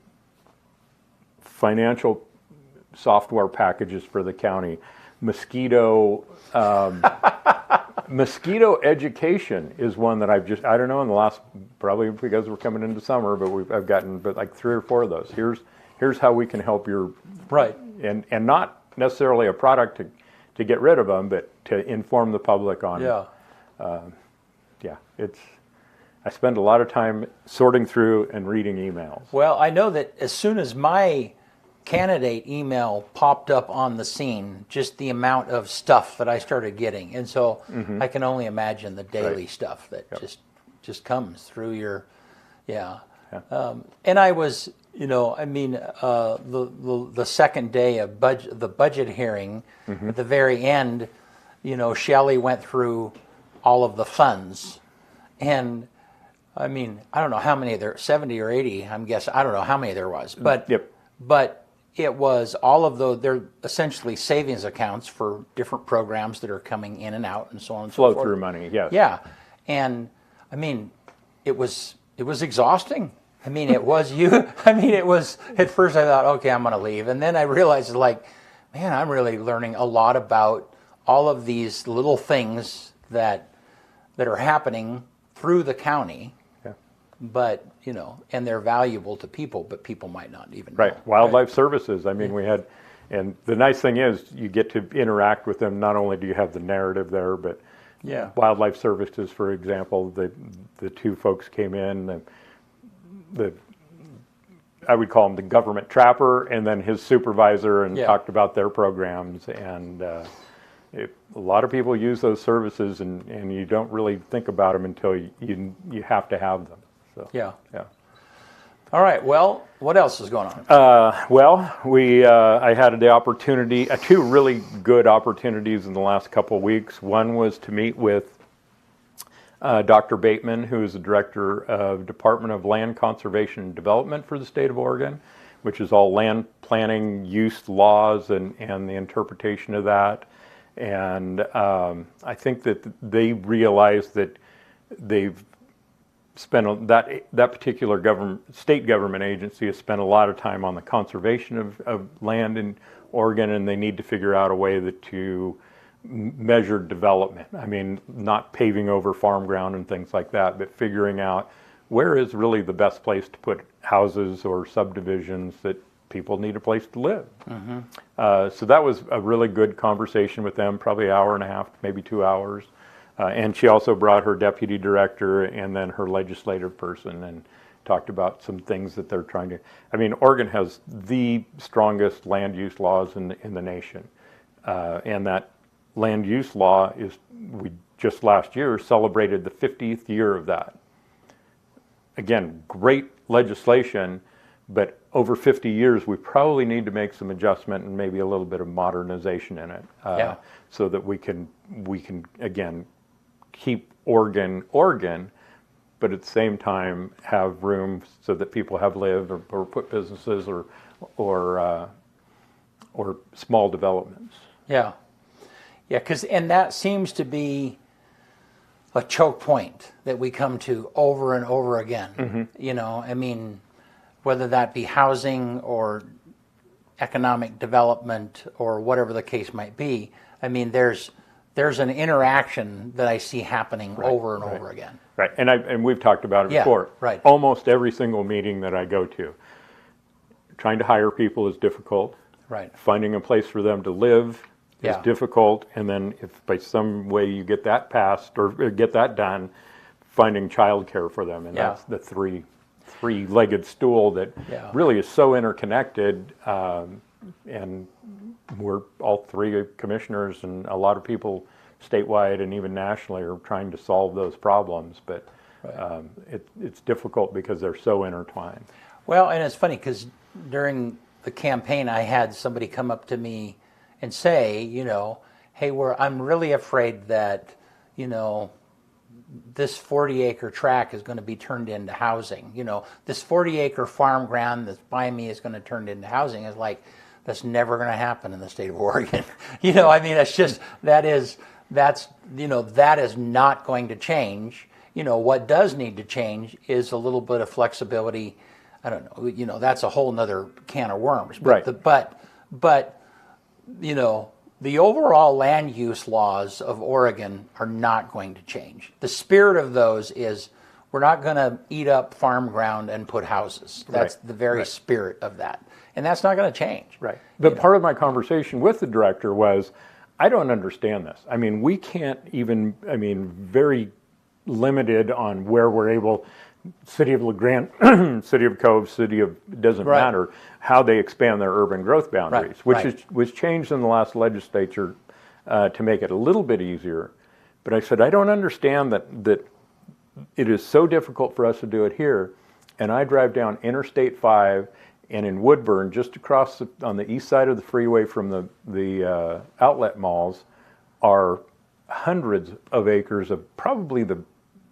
financial software packages for the county. Mosquito education is one that I don't know, in the last, probably because we're coming into summer, but I've gotten like 3 or 4 of those. Here's how we can help your, and not necessarily a product to get rid of them, but to inform the public on. I spend a lot of time sorting through and reading emails. Well, I know that as soon as my candidate email popped up on the scene, just the amount of stuff that I started getting, and so I can only imagine the daily stuff that just comes through your, and I was, the second day of the budget hearing, at the very end, Shelley went through all of the funds, and I mean, I don't know how many there, 70 or 80, I'm guessing. I don't know how many there was, but it was all of those. They're essentially savings accounts for different programs that are coming in and out, and so on and so forth. Flow through money, yes. Yeah, and I mean, it was exhausting. I mean, it was it was, at first I thought, okay, I'm going to leave, and then I realized, like, man, I'm really learning a lot about all of these little things that are happening through the county. But, and they're valuable to people, but people might not even know. Right. Wildlife services. I mean, we had, and the nice thing is you get to interact with them. Not only do you have the narrative there, but wildlife services, for example, the 2 folks came in, I would call him the government trapper, and then his supervisor, and talked about their programs. And a lot of people use those services, and you don't really think about them until you have to have them. So, yeah. All right. Well, what else is going on? I had the opportunity, 2 really good opportunities in the last couple of weeks. One was to meet with Dr. Bateman, who is the director of Department of Land Conservation and Development for the state of Oregon, which is all land planning, use laws, and the interpretation of that. And I think that they realize that they've spent that particular state government agency has spent a lot of time on the conservation of land in Oregon, and they need to figure out a way to measure development. I mean, not paving over farm ground and things like that, but figuring out where is really the best place to put houses or subdivisions that people need a place to live. So that was a really good conversation with them, probably an hour and a half, maybe 2 hours. And she also brought her deputy director and then her legislative person and talked about some things that they're trying to. I mean, Oregon has the strongest land use laws in the nation. And that land use law we just last year celebrated the 50th year of that. again, great legislation, but over 50 years, we probably need to make some adjustment and maybe a little bit of modernization in it, so that we can again keep Oregon, but at the same time have room so that people have lived or put businesses or small developments. Yeah, and that seems to be a choke point that we come to over and over again. You know, I mean, whether that be housing or economic development or whatever the case might be. I mean, there's an interaction that I see happening over and over again. Right, and we've talked about it before. Right. Almost every single meeting that I go to, trying to hire people is difficult. Right. Finding a place for them to live is difficult, and then if by some way you get that passed or get that done, finding childcare for them, and that's the three-legged stool that really is so interconnected. And we're all three commissioners, and a lot of people statewide and even nationally are trying to solve those problems, but it's difficult because they're so intertwined. Well, and it's funny because during the campaign, I had somebody come up to me and say, you know, hey, I'm really afraid that, you know, this 40-acre tract is going to be turned into housing. You know, this 40-acre farm ground that's by me is going to turn into housing. Is like, that's never going to happen in the state of Oregon. You know, I mean, that is not going to change. You know, what does need to change is a little bit of flexibility. I don't know, you know, that's a whole nother can of worms. But but you know, the overall land use laws of Oregon are not going to change. The spirit of those is we're not going to eat up farm ground and put houses. That's the very spirit of that. And that's not going to change. Right. But part of my conversation with the director was, I don't understand this. I mean, we can't even, very limited on where we're able, City of LeGrand, City of Cove, City of, doesn't matter, how they expand their urban growth boundaries, which was changed in the last legislature to make it a little bit easier. But I said, I don't understand that it is so difficult for us to do it here. And I drive down Interstate 5, and in Woodburn, just across on the east side of the freeway from the outlet malls, are hundreds of acres of probably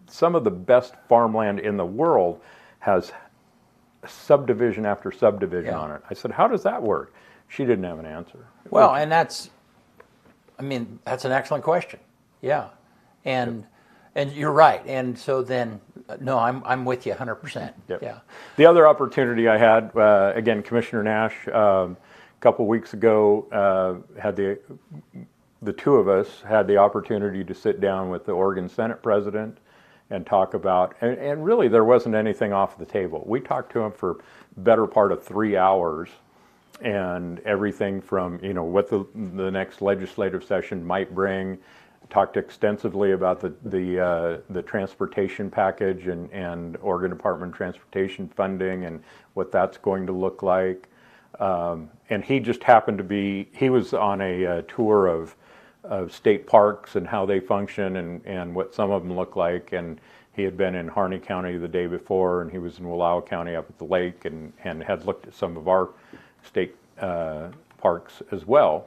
some of the best farmland in the world, has subdivision after subdivision on it. I said, how does that work? She didn't have an answer. Well, and that's an excellent question. Yeah. And you're right. And so then, no, I'm with you 100%. Yep. Yeah. The other opportunity I had, again, Commissioner Nash, a couple weeks ago, had the two of us had the opportunity to sit down with the Oregon Senate President and talk about, and really there wasn't anything off the table. We talked to him for better part of 3 hours, and everything from, you know, what the next legislative session might bring. Talked extensively about the transportation package and Oregon Department of Transportation funding and what that's going to look like. And he just happened to be, he was on a tour of state parks and how they function and what some of them look like. And he had been in Harney County the day before, and he was in Wallowa County up at the lake and had looked at some of our state parks as well.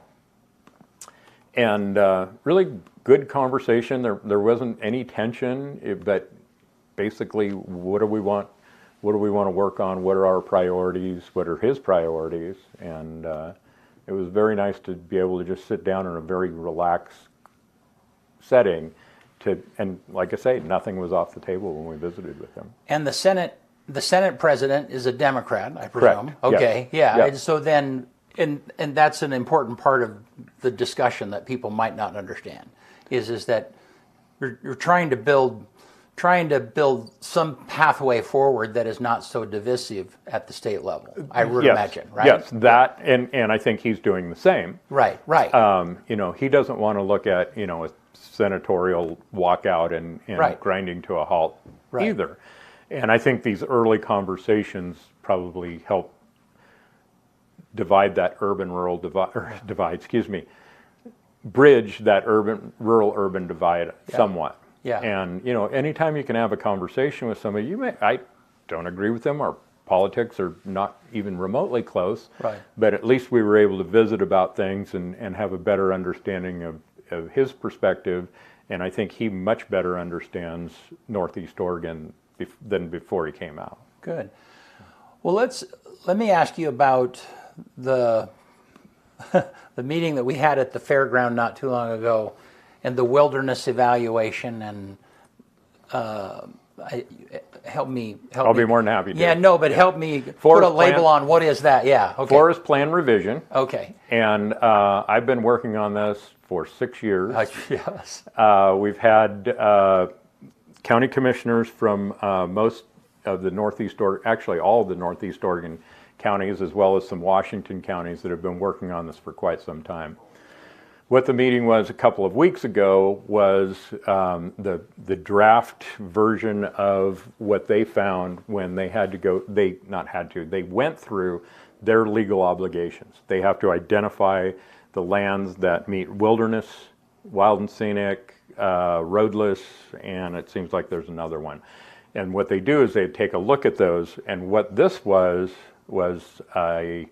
And really good conversation. There wasn't any tension, but basically, what do we want? What do we want to work on? What are our priorities? What are his priorities? And it was very nice to be able to just sit down in a very relaxed setting. And like I say, nothing was off the table when we visited with him. And the Senate president is a Democrat, I presume. Correct. Okay, Yes. yeah. Yep. And so then, and that's an important part of the discussion that people might not understand, is that you're trying to build some pathway forward that is not so divisive at the state level, I would imagine, right? Yes, that, and I think he's doing the same. Right. You know, he doesn't want to look at, you know, a senatorial walkout and grinding to a halt either. And I think these early conversations probably help divide that urban-rural divide, bridge that rural-urban divide somewhat. Yeah. And, you know, anytime you can have a conversation with somebody, don't agree with him. Our politics are not even remotely close. Right. But at least we were able to visit about things and have a better understanding of his perspective. And I think he much better understands Northeast Oregon than before he came out. Good. Well, let me ask you about the the meeting that we had at the fairground not too long ago, and the wilderness evaluation. And help me. I'll be more than happy to. Yeah, no, but help me put Forest a label plan. on what is that. Yeah. Okay. Forest Plan Revision. Okay. And I've been working on this for 6 years. Yes. We've had county commissioners from most of the Northeast Oregon, actually all of the Northeast Oregon counties, as well as some Washington counties that have been working on this for quite some time. What the meeting was a couple of weeks ago was the draft version of what they found when they had to go, they went through their legal obligations. They have to identify the lands that meet wilderness, wild and scenic, roadless, and it seems like there's another one. And what they do is they take a look at those, and what this was a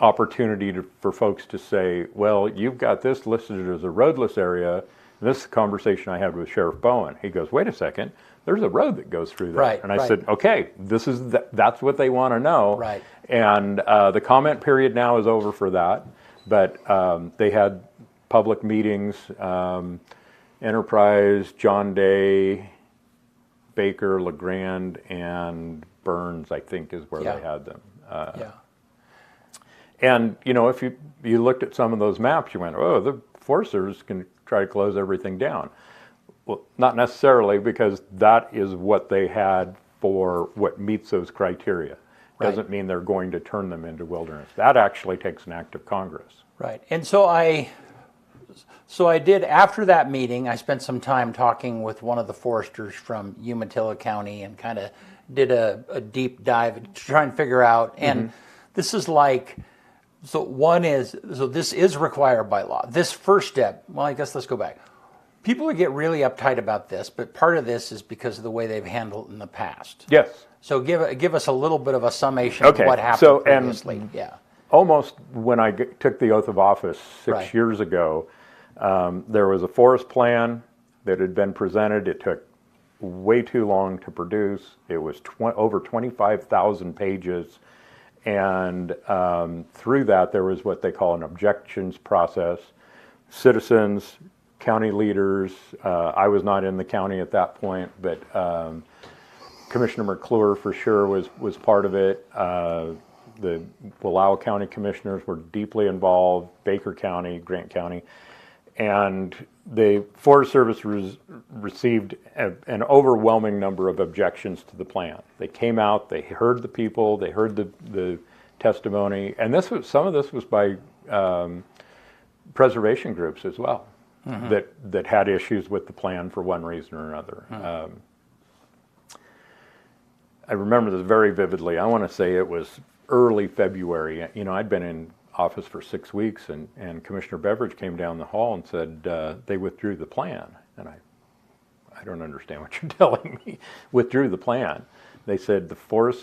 opportunity for folks to say, well, you've got this listed as a roadless area. And this is the conversation I had with Sheriff Bowen. He goes, wait a second, there's a road that goes through there. Right, and I right. said, okay, that's what they want to know. Right. And the comment period now is over for that. But they had public meetings, Enterprise, John Day, Baker, LeGrand, and Burns, I think, is where Yeah. they had them. Yeah. And, you know, if you looked at some of those maps, you went, oh, the Forest Service can try to close everything down. Well, not necessarily, because that is what they had for what meets those criteria. Doesn't mean they're going to turn them into wilderness. That actually takes an act of Congress. Right. And so I did, after that meeting, I spent some time talking with one of the foresters from Umatilla County and kind of did a deep dive to try and figure out. And this is like, so this is required by law. This first step, well, I guess let's go back. People would get really uptight about this, but part of this is because of the way they've handled it in the past. Yes. So give us a little bit of a summation Okay, of what happened so, previously. Yeah. Almost when I took the oath of office 6 Right. years ago, there was a forest plan that had been presented. It took way too long to produce. It was over 25,000 pages. And through that, there was what they call an objections process. Citizens, county leaders, I was not in the county at that point, but Commissioner McClure for sure was part of it. The Wallowa County commissioners were deeply involved, Baker County, Grant County, and the Forest Service received an overwhelming number of objections to the plan. They came out, they heard the people, they heard the testimony, and some of this was by preservation groups as well, that had issues with the plan for one reason or another. I remember this very vividly. I want to say it was early February. You know, I'd been in office for 6 weeks, and Commissioner Beveridge came down the hall and said they withdrew the plan. And I don't understand what you're telling me. Withdrew the plan. They said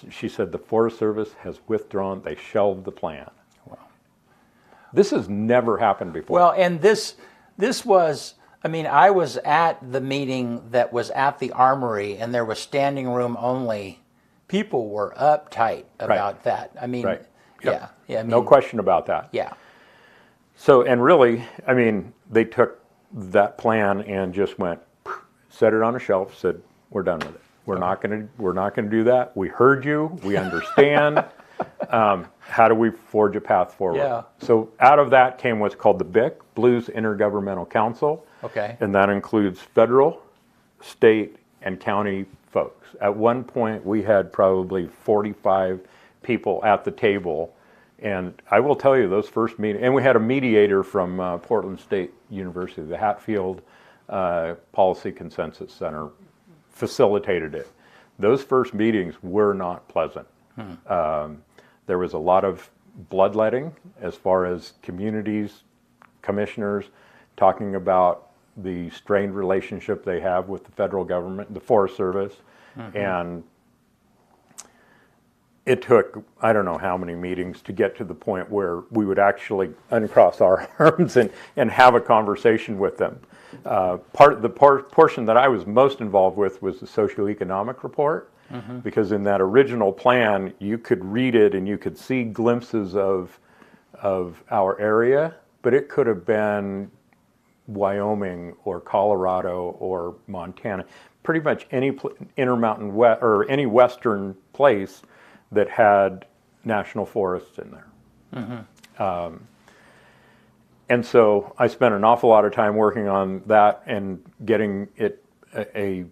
she said the Forest Service has withdrawn, they shelved the plan. Wow. This has never happened before. Well, and this was, I mean, I was at the meeting that was at the Armory, and there was standing room only. People were uptight about that. I mean, Right. Yep. yeah. I mean, No question about that. Yeah. So, and really, I mean, they took that plan and just went, set it on a shelf, said, we're done with it. We're not going to do that. We heard you. We understand. How do we forge a path forward? Yeah. So out of that came what's called the BIC, Blues Intergovernmental Council. Okay. And that includes federal, state, and county folks. At one point, we had probably 45 people at the table. And I will tell you, those first meetings, and we had a mediator from Portland State University, the Hatfield Policy Consensus Center facilitated it. Those first meetings were not pleasant. There was a lot of bloodletting as far as communities, commissioners talking about the strained relationship they have with the federal government, the Forest Service, and it took, I don't know how many meetings to get to the point where we would actually uncross our arms and have a conversation with them. Portion that I was most involved with was the socioeconomic report, because in that original plan, you could read it and you could see glimpses of our area, but it could have been Wyoming or Colorado or Montana, pretty much any Intermountain or any western place that had national forests in there. And so I spent an awful lot of time working on that and getting it a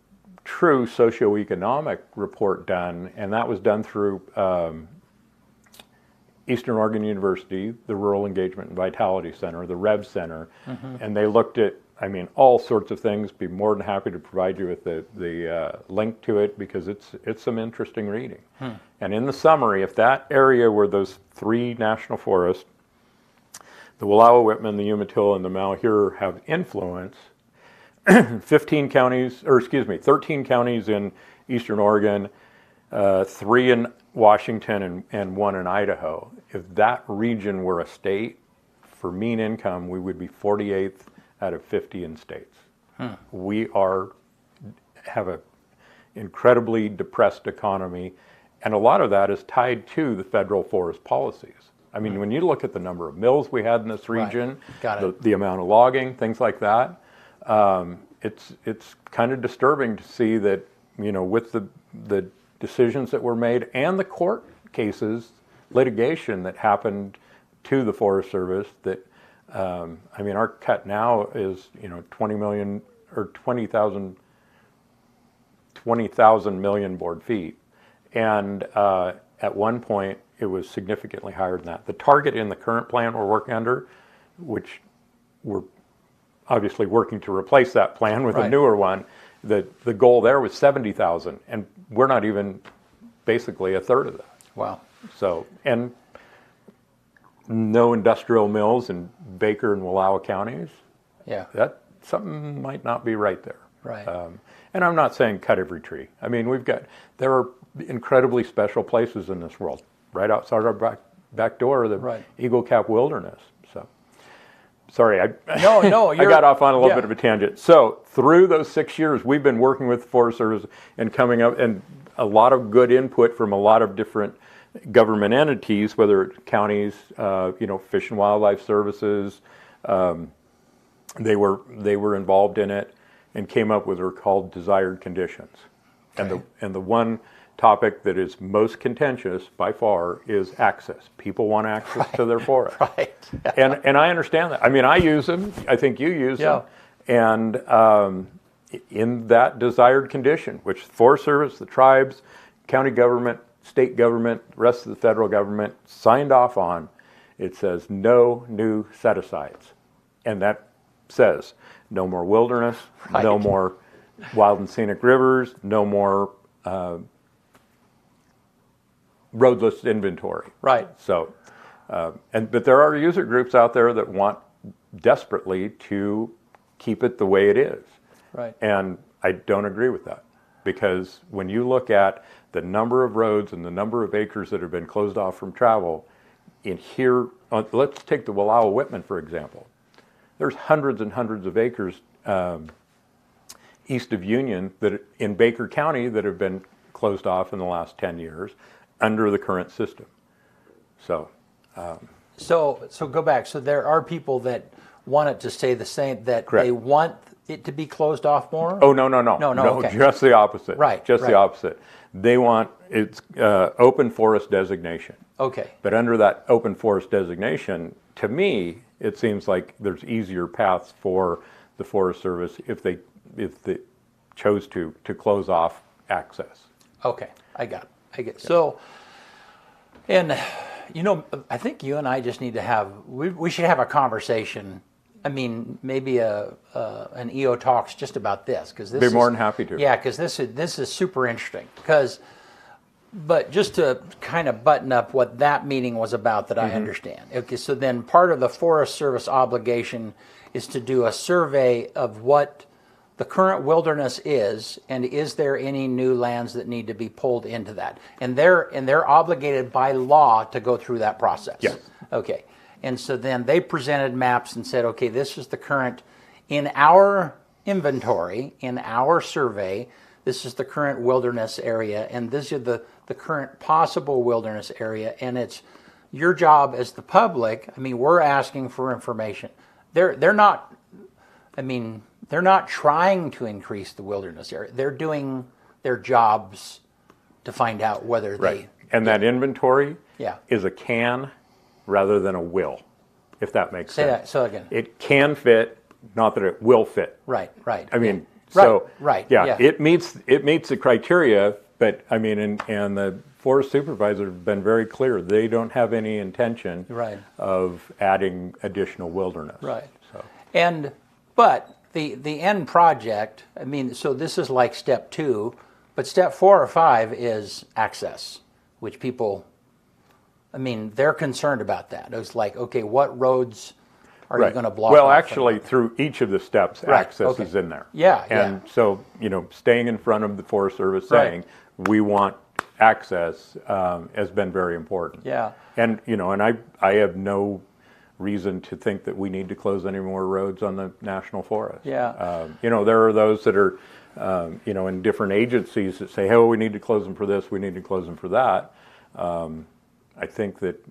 true socioeconomic report done, and that was done through Eastern Oregon University, the Rural Engagement and Vitality Center, the REV Center, and they looked at, I mean, all sorts of things. Be more than happy to provide you with the link to it, because it's some interesting reading. And in the summary, if that area where those 3 national forests, the Wallowa-Whitman, the Umatilla, and the Malheur have influence, 13 counties in Eastern Oregon, 3 in Washington, and 1 in Idaho. If that region were a state, for mean income, we would be 48th out of 50 in states. We have an incredibly depressed economy, and a lot of that is tied to the federal forest policies. I mean, when you look at the number of mills we had in this region, the amount of logging, things like that, it's kind of disturbing to see that, you know, with the decisions that were made and the court cases, litigation that happened to the Forest Service, that I mean, our cut now is, you know, 20 million or 20,000 million board feet, and at one point it was significantly higher than that. The target in the current plan we're working under, which we're obviously working to replace that plan with a newer one, the goal there was 70,000, and we're not even basically a third of that. Wow. So, and no industrial mills in Baker and Wallowa counties. Yeah. That something might not be right there. Right. And I'm not saying cut every tree. I mean, there are incredibly special places in this world. Right outside our back door, the Eagle Cap Wilderness. So, sorry, I got off on a little bit of a tangent. So, through those 6 years, we've been working with the Forest Service and coming up, and a lot of good input from a lot of different government entities, whether it's counties, you know, Fish and Wildlife Services. They were involved in it and came up with what are called desired conditions. Okay. And the one topic that is most contentious by far is access. People want access to their forest. And I understand that. I mean, I use them. I think you use them. And in that desired condition, which the Forest Service, the tribes, county government, state government, rest of the federal government signed off on, it says no new set-asides. And that says no more wilderness, no more wild and scenic rivers, no more roadless inventory. Right. So, but there are user groups out there that want desperately to keep it the way it is. Right. And I don't agree with that, because when you look at the number of roads and the number of acres that have been closed off from travel in here, let's take the Wallowa-Whitman, for example. There's hundreds and hundreds of acres east of Union that in Baker County that have been closed off in the last 10 years under the current system. So, so go back. So there are people that want it to stay the same, that correct. They want it to be closed off more? Oh, no, okay. Just the opposite. Right. Just the opposite. They want it's open forest designation. Okay. But under that open forest designation, to me, it seems like there's easier paths for the Forest Service if they chose to close off access. Okay, I got it. So, and you know, I think you and I just need to we should have a conversation. I mean, maybe an EO Talks just about this, because this be more than happy to. Yeah, because this is super interesting. But just to kind of button up what that meeting was about, that I understand. Okay, so then part of the Forest Service obligation is to do a survey of what the current wilderness is, and is there any new lands that need to be pulled into that? And they're obligated by law to go through that process. Yes. Okay. And so then they presented maps and said, okay, this is the current, in our inventory, in our survey, this is the current wilderness area, and this is the current possible wilderness area, and it's your job as the public. I mean, we're asking for information. They're not, I mean, they're not trying to increase the wilderness area. They're doing their jobs to find out whether Right. And that inventory Yeah. is a can rather than a will, if that makes Say sense. that, so again. It can fit, not that it will fit. Right. I mean, Right, so right, yeah, yeah. it meets the criteria, but I mean, and the forest supervisor have been very clear. They don't have any intention Right. of adding additional wilderness. Right. So But the end project, I mean, so this is like step 2, but step 4 or 5 is access, which people, I mean, they're concerned about that. It's like, okay, what roads are you going to block Well, off actually, through each of the steps, Right, access okay. is in there. Yeah, And so, staying in front of the Forest Service Right. saying, we want access has been very important. Yeah. And, and I have no reason to think that we need to close any more roads on the National Forest. Yeah. There are those that are, in different agencies that say, hey, we need to close them for this, we need to close them for that. I think that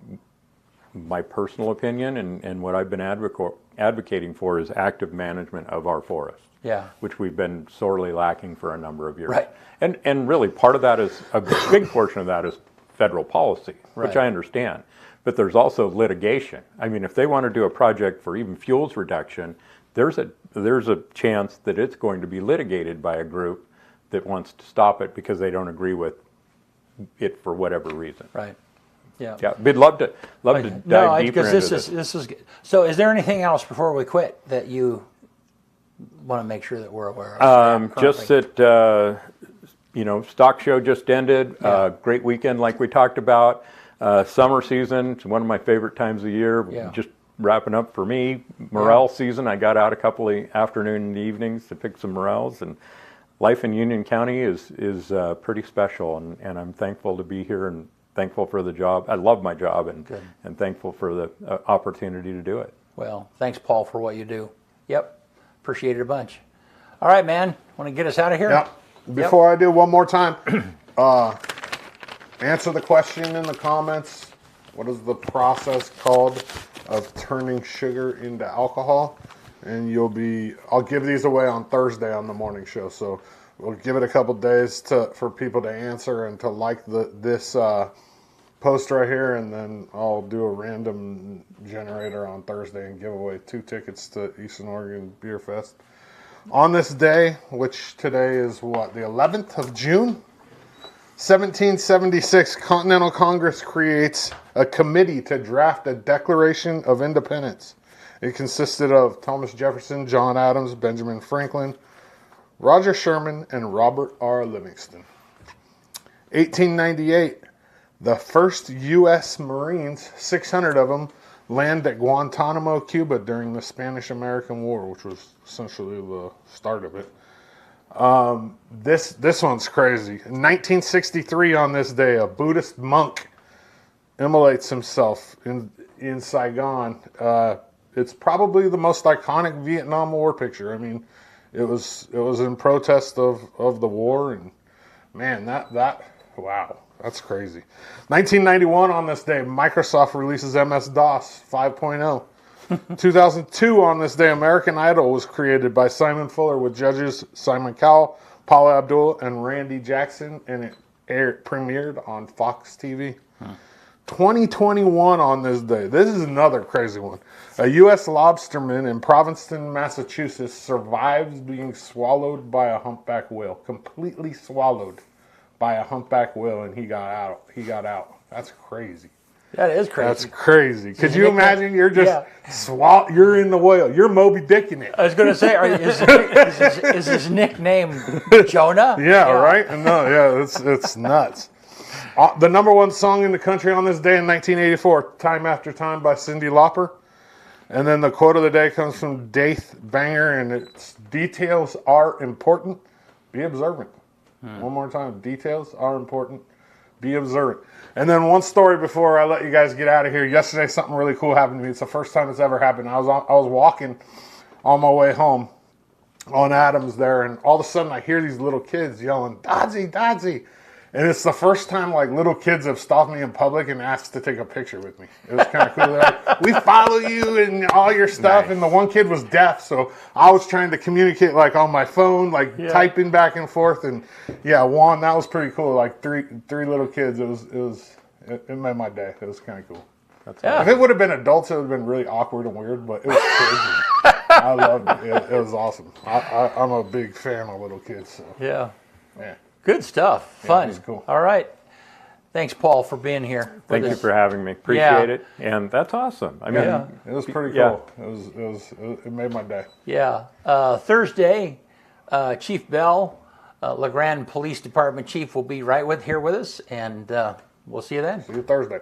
my personal opinion and what I've been advocating for is active management of our forests. Yeah. Which we've been sorely lacking for a number of years. Right. And really part of that is, a big portion of that is federal policy, which Right. I understand. But there's also litigation. I mean, if they want to do a project for even fuels reduction, there's a chance that it's going to be litigated by a group that wants to stop it because they don't agree with it for whatever reason. Right. Yeah. Yeah, we'd love to dive deeper because into this is good. So is there anything else before we quit that you want to make sure that we're aware of? Just that, stock show just ended. Yeah. Great weekend, like we talked about. Summer season, it's one of my favorite times of year. Yeah. Just wrapping up for me. Morel season, I got out a couple of afternoon and evenings to pick some morels. And life in Union County is pretty special. And I'm thankful to be here and thankful for the job. I love my job and thankful for the opportunity to do it. Well, thanks, Paul, for what you do. Yep. Appreciate it a bunch. All right, man. Want to get us out of here? Yeah. Before I do, one more time, answer the question in the comments. What is the process called of turning sugar into alcohol? And I'll give these away on Thursday on the morning show. So we'll give it a couple days for people to answer and to like this post right here, and then I'll do a random generator on Thursday and give away 2 tickets to Eastern Oregon Beer Fest. On this day, which today is the 11th of June, 1776, Continental Congress creates a committee to draft a Declaration of Independence. It consisted of Thomas Jefferson, John Adams, Benjamin Franklin, Roger Sherman, and Robert R. Livingston. 1898, the first U.S. Marines, 600 of them, land at Guantanamo, Cuba during the Spanish-American War, which was essentially the start of it. This one's crazy. In 1963, on this day, a Buddhist monk immolates himself in Saigon. It's probably the most iconic Vietnam War picture. I mean, it was in protest of the war, and man, wow, that's crazy. 1991, on this day, Microsoft releases MS-DOS 5.0. 2002, on this day, American Idol was created by Simon Fuller with judges Simon Cowell, Paula Abdul, and Randy Jackson, and it premiered on Fox TV. 2021, on this day, this is another crazy one. A U.S. lobsterman in Provincetown, Massachusetts survives being swallowed by a humpback whale, completely swallowed by a humpback whale, and he got out. That's crazy. That is crazy. That's crazy. Could you imagine? You're just you're in the whale. You're Moby Dicking it. I was going to say, is his nickname Jonah? Yeah, right? No, yeah, it's nuts. The number one song in the country on this day in 1984, Time After Time by Cyndi Lauper. And then the quote of the day comes from Daith Banger, and it's details are important. Be observant. One more time. Details are important. Be observant. And then one story before I let you guys get out of here. Yesterday, something really cool happened to me. It's the first time it's ever happened. I was walking on my way home on Adams there, and all of a sudden I hear these little kids yelling, "Dodgy, Dodgy." And it's the first time like little kids have stopped me in public and asked to take a picture with me. It was kind of cool. They're like, "We follow you and all your stuff." Nice. And the one kid was deaf, so I was trying to communicate like on my phone, like typing back and forth. And yeah, Juan, that was pretty cool. Like three little kids. It made my day. It was kind of cool. If it would have been adults, it would have been really awkward and weird. But it was crazy. I loved it. It was awesome. I'm a big fan of little kids. So Yeah. yeah. Good stuff. Fun. it was cool. All right. Thanks, Paul, for being here. Thank you for having me. Appreciate it. And that's awesome. I mean, Yeah. It was pretty Yeah. cool. It made my day. Yeah. Thursday, Chief Bell, LeGrand Police Department Chief, will be here with us, and we'll see you then. See you Thursday.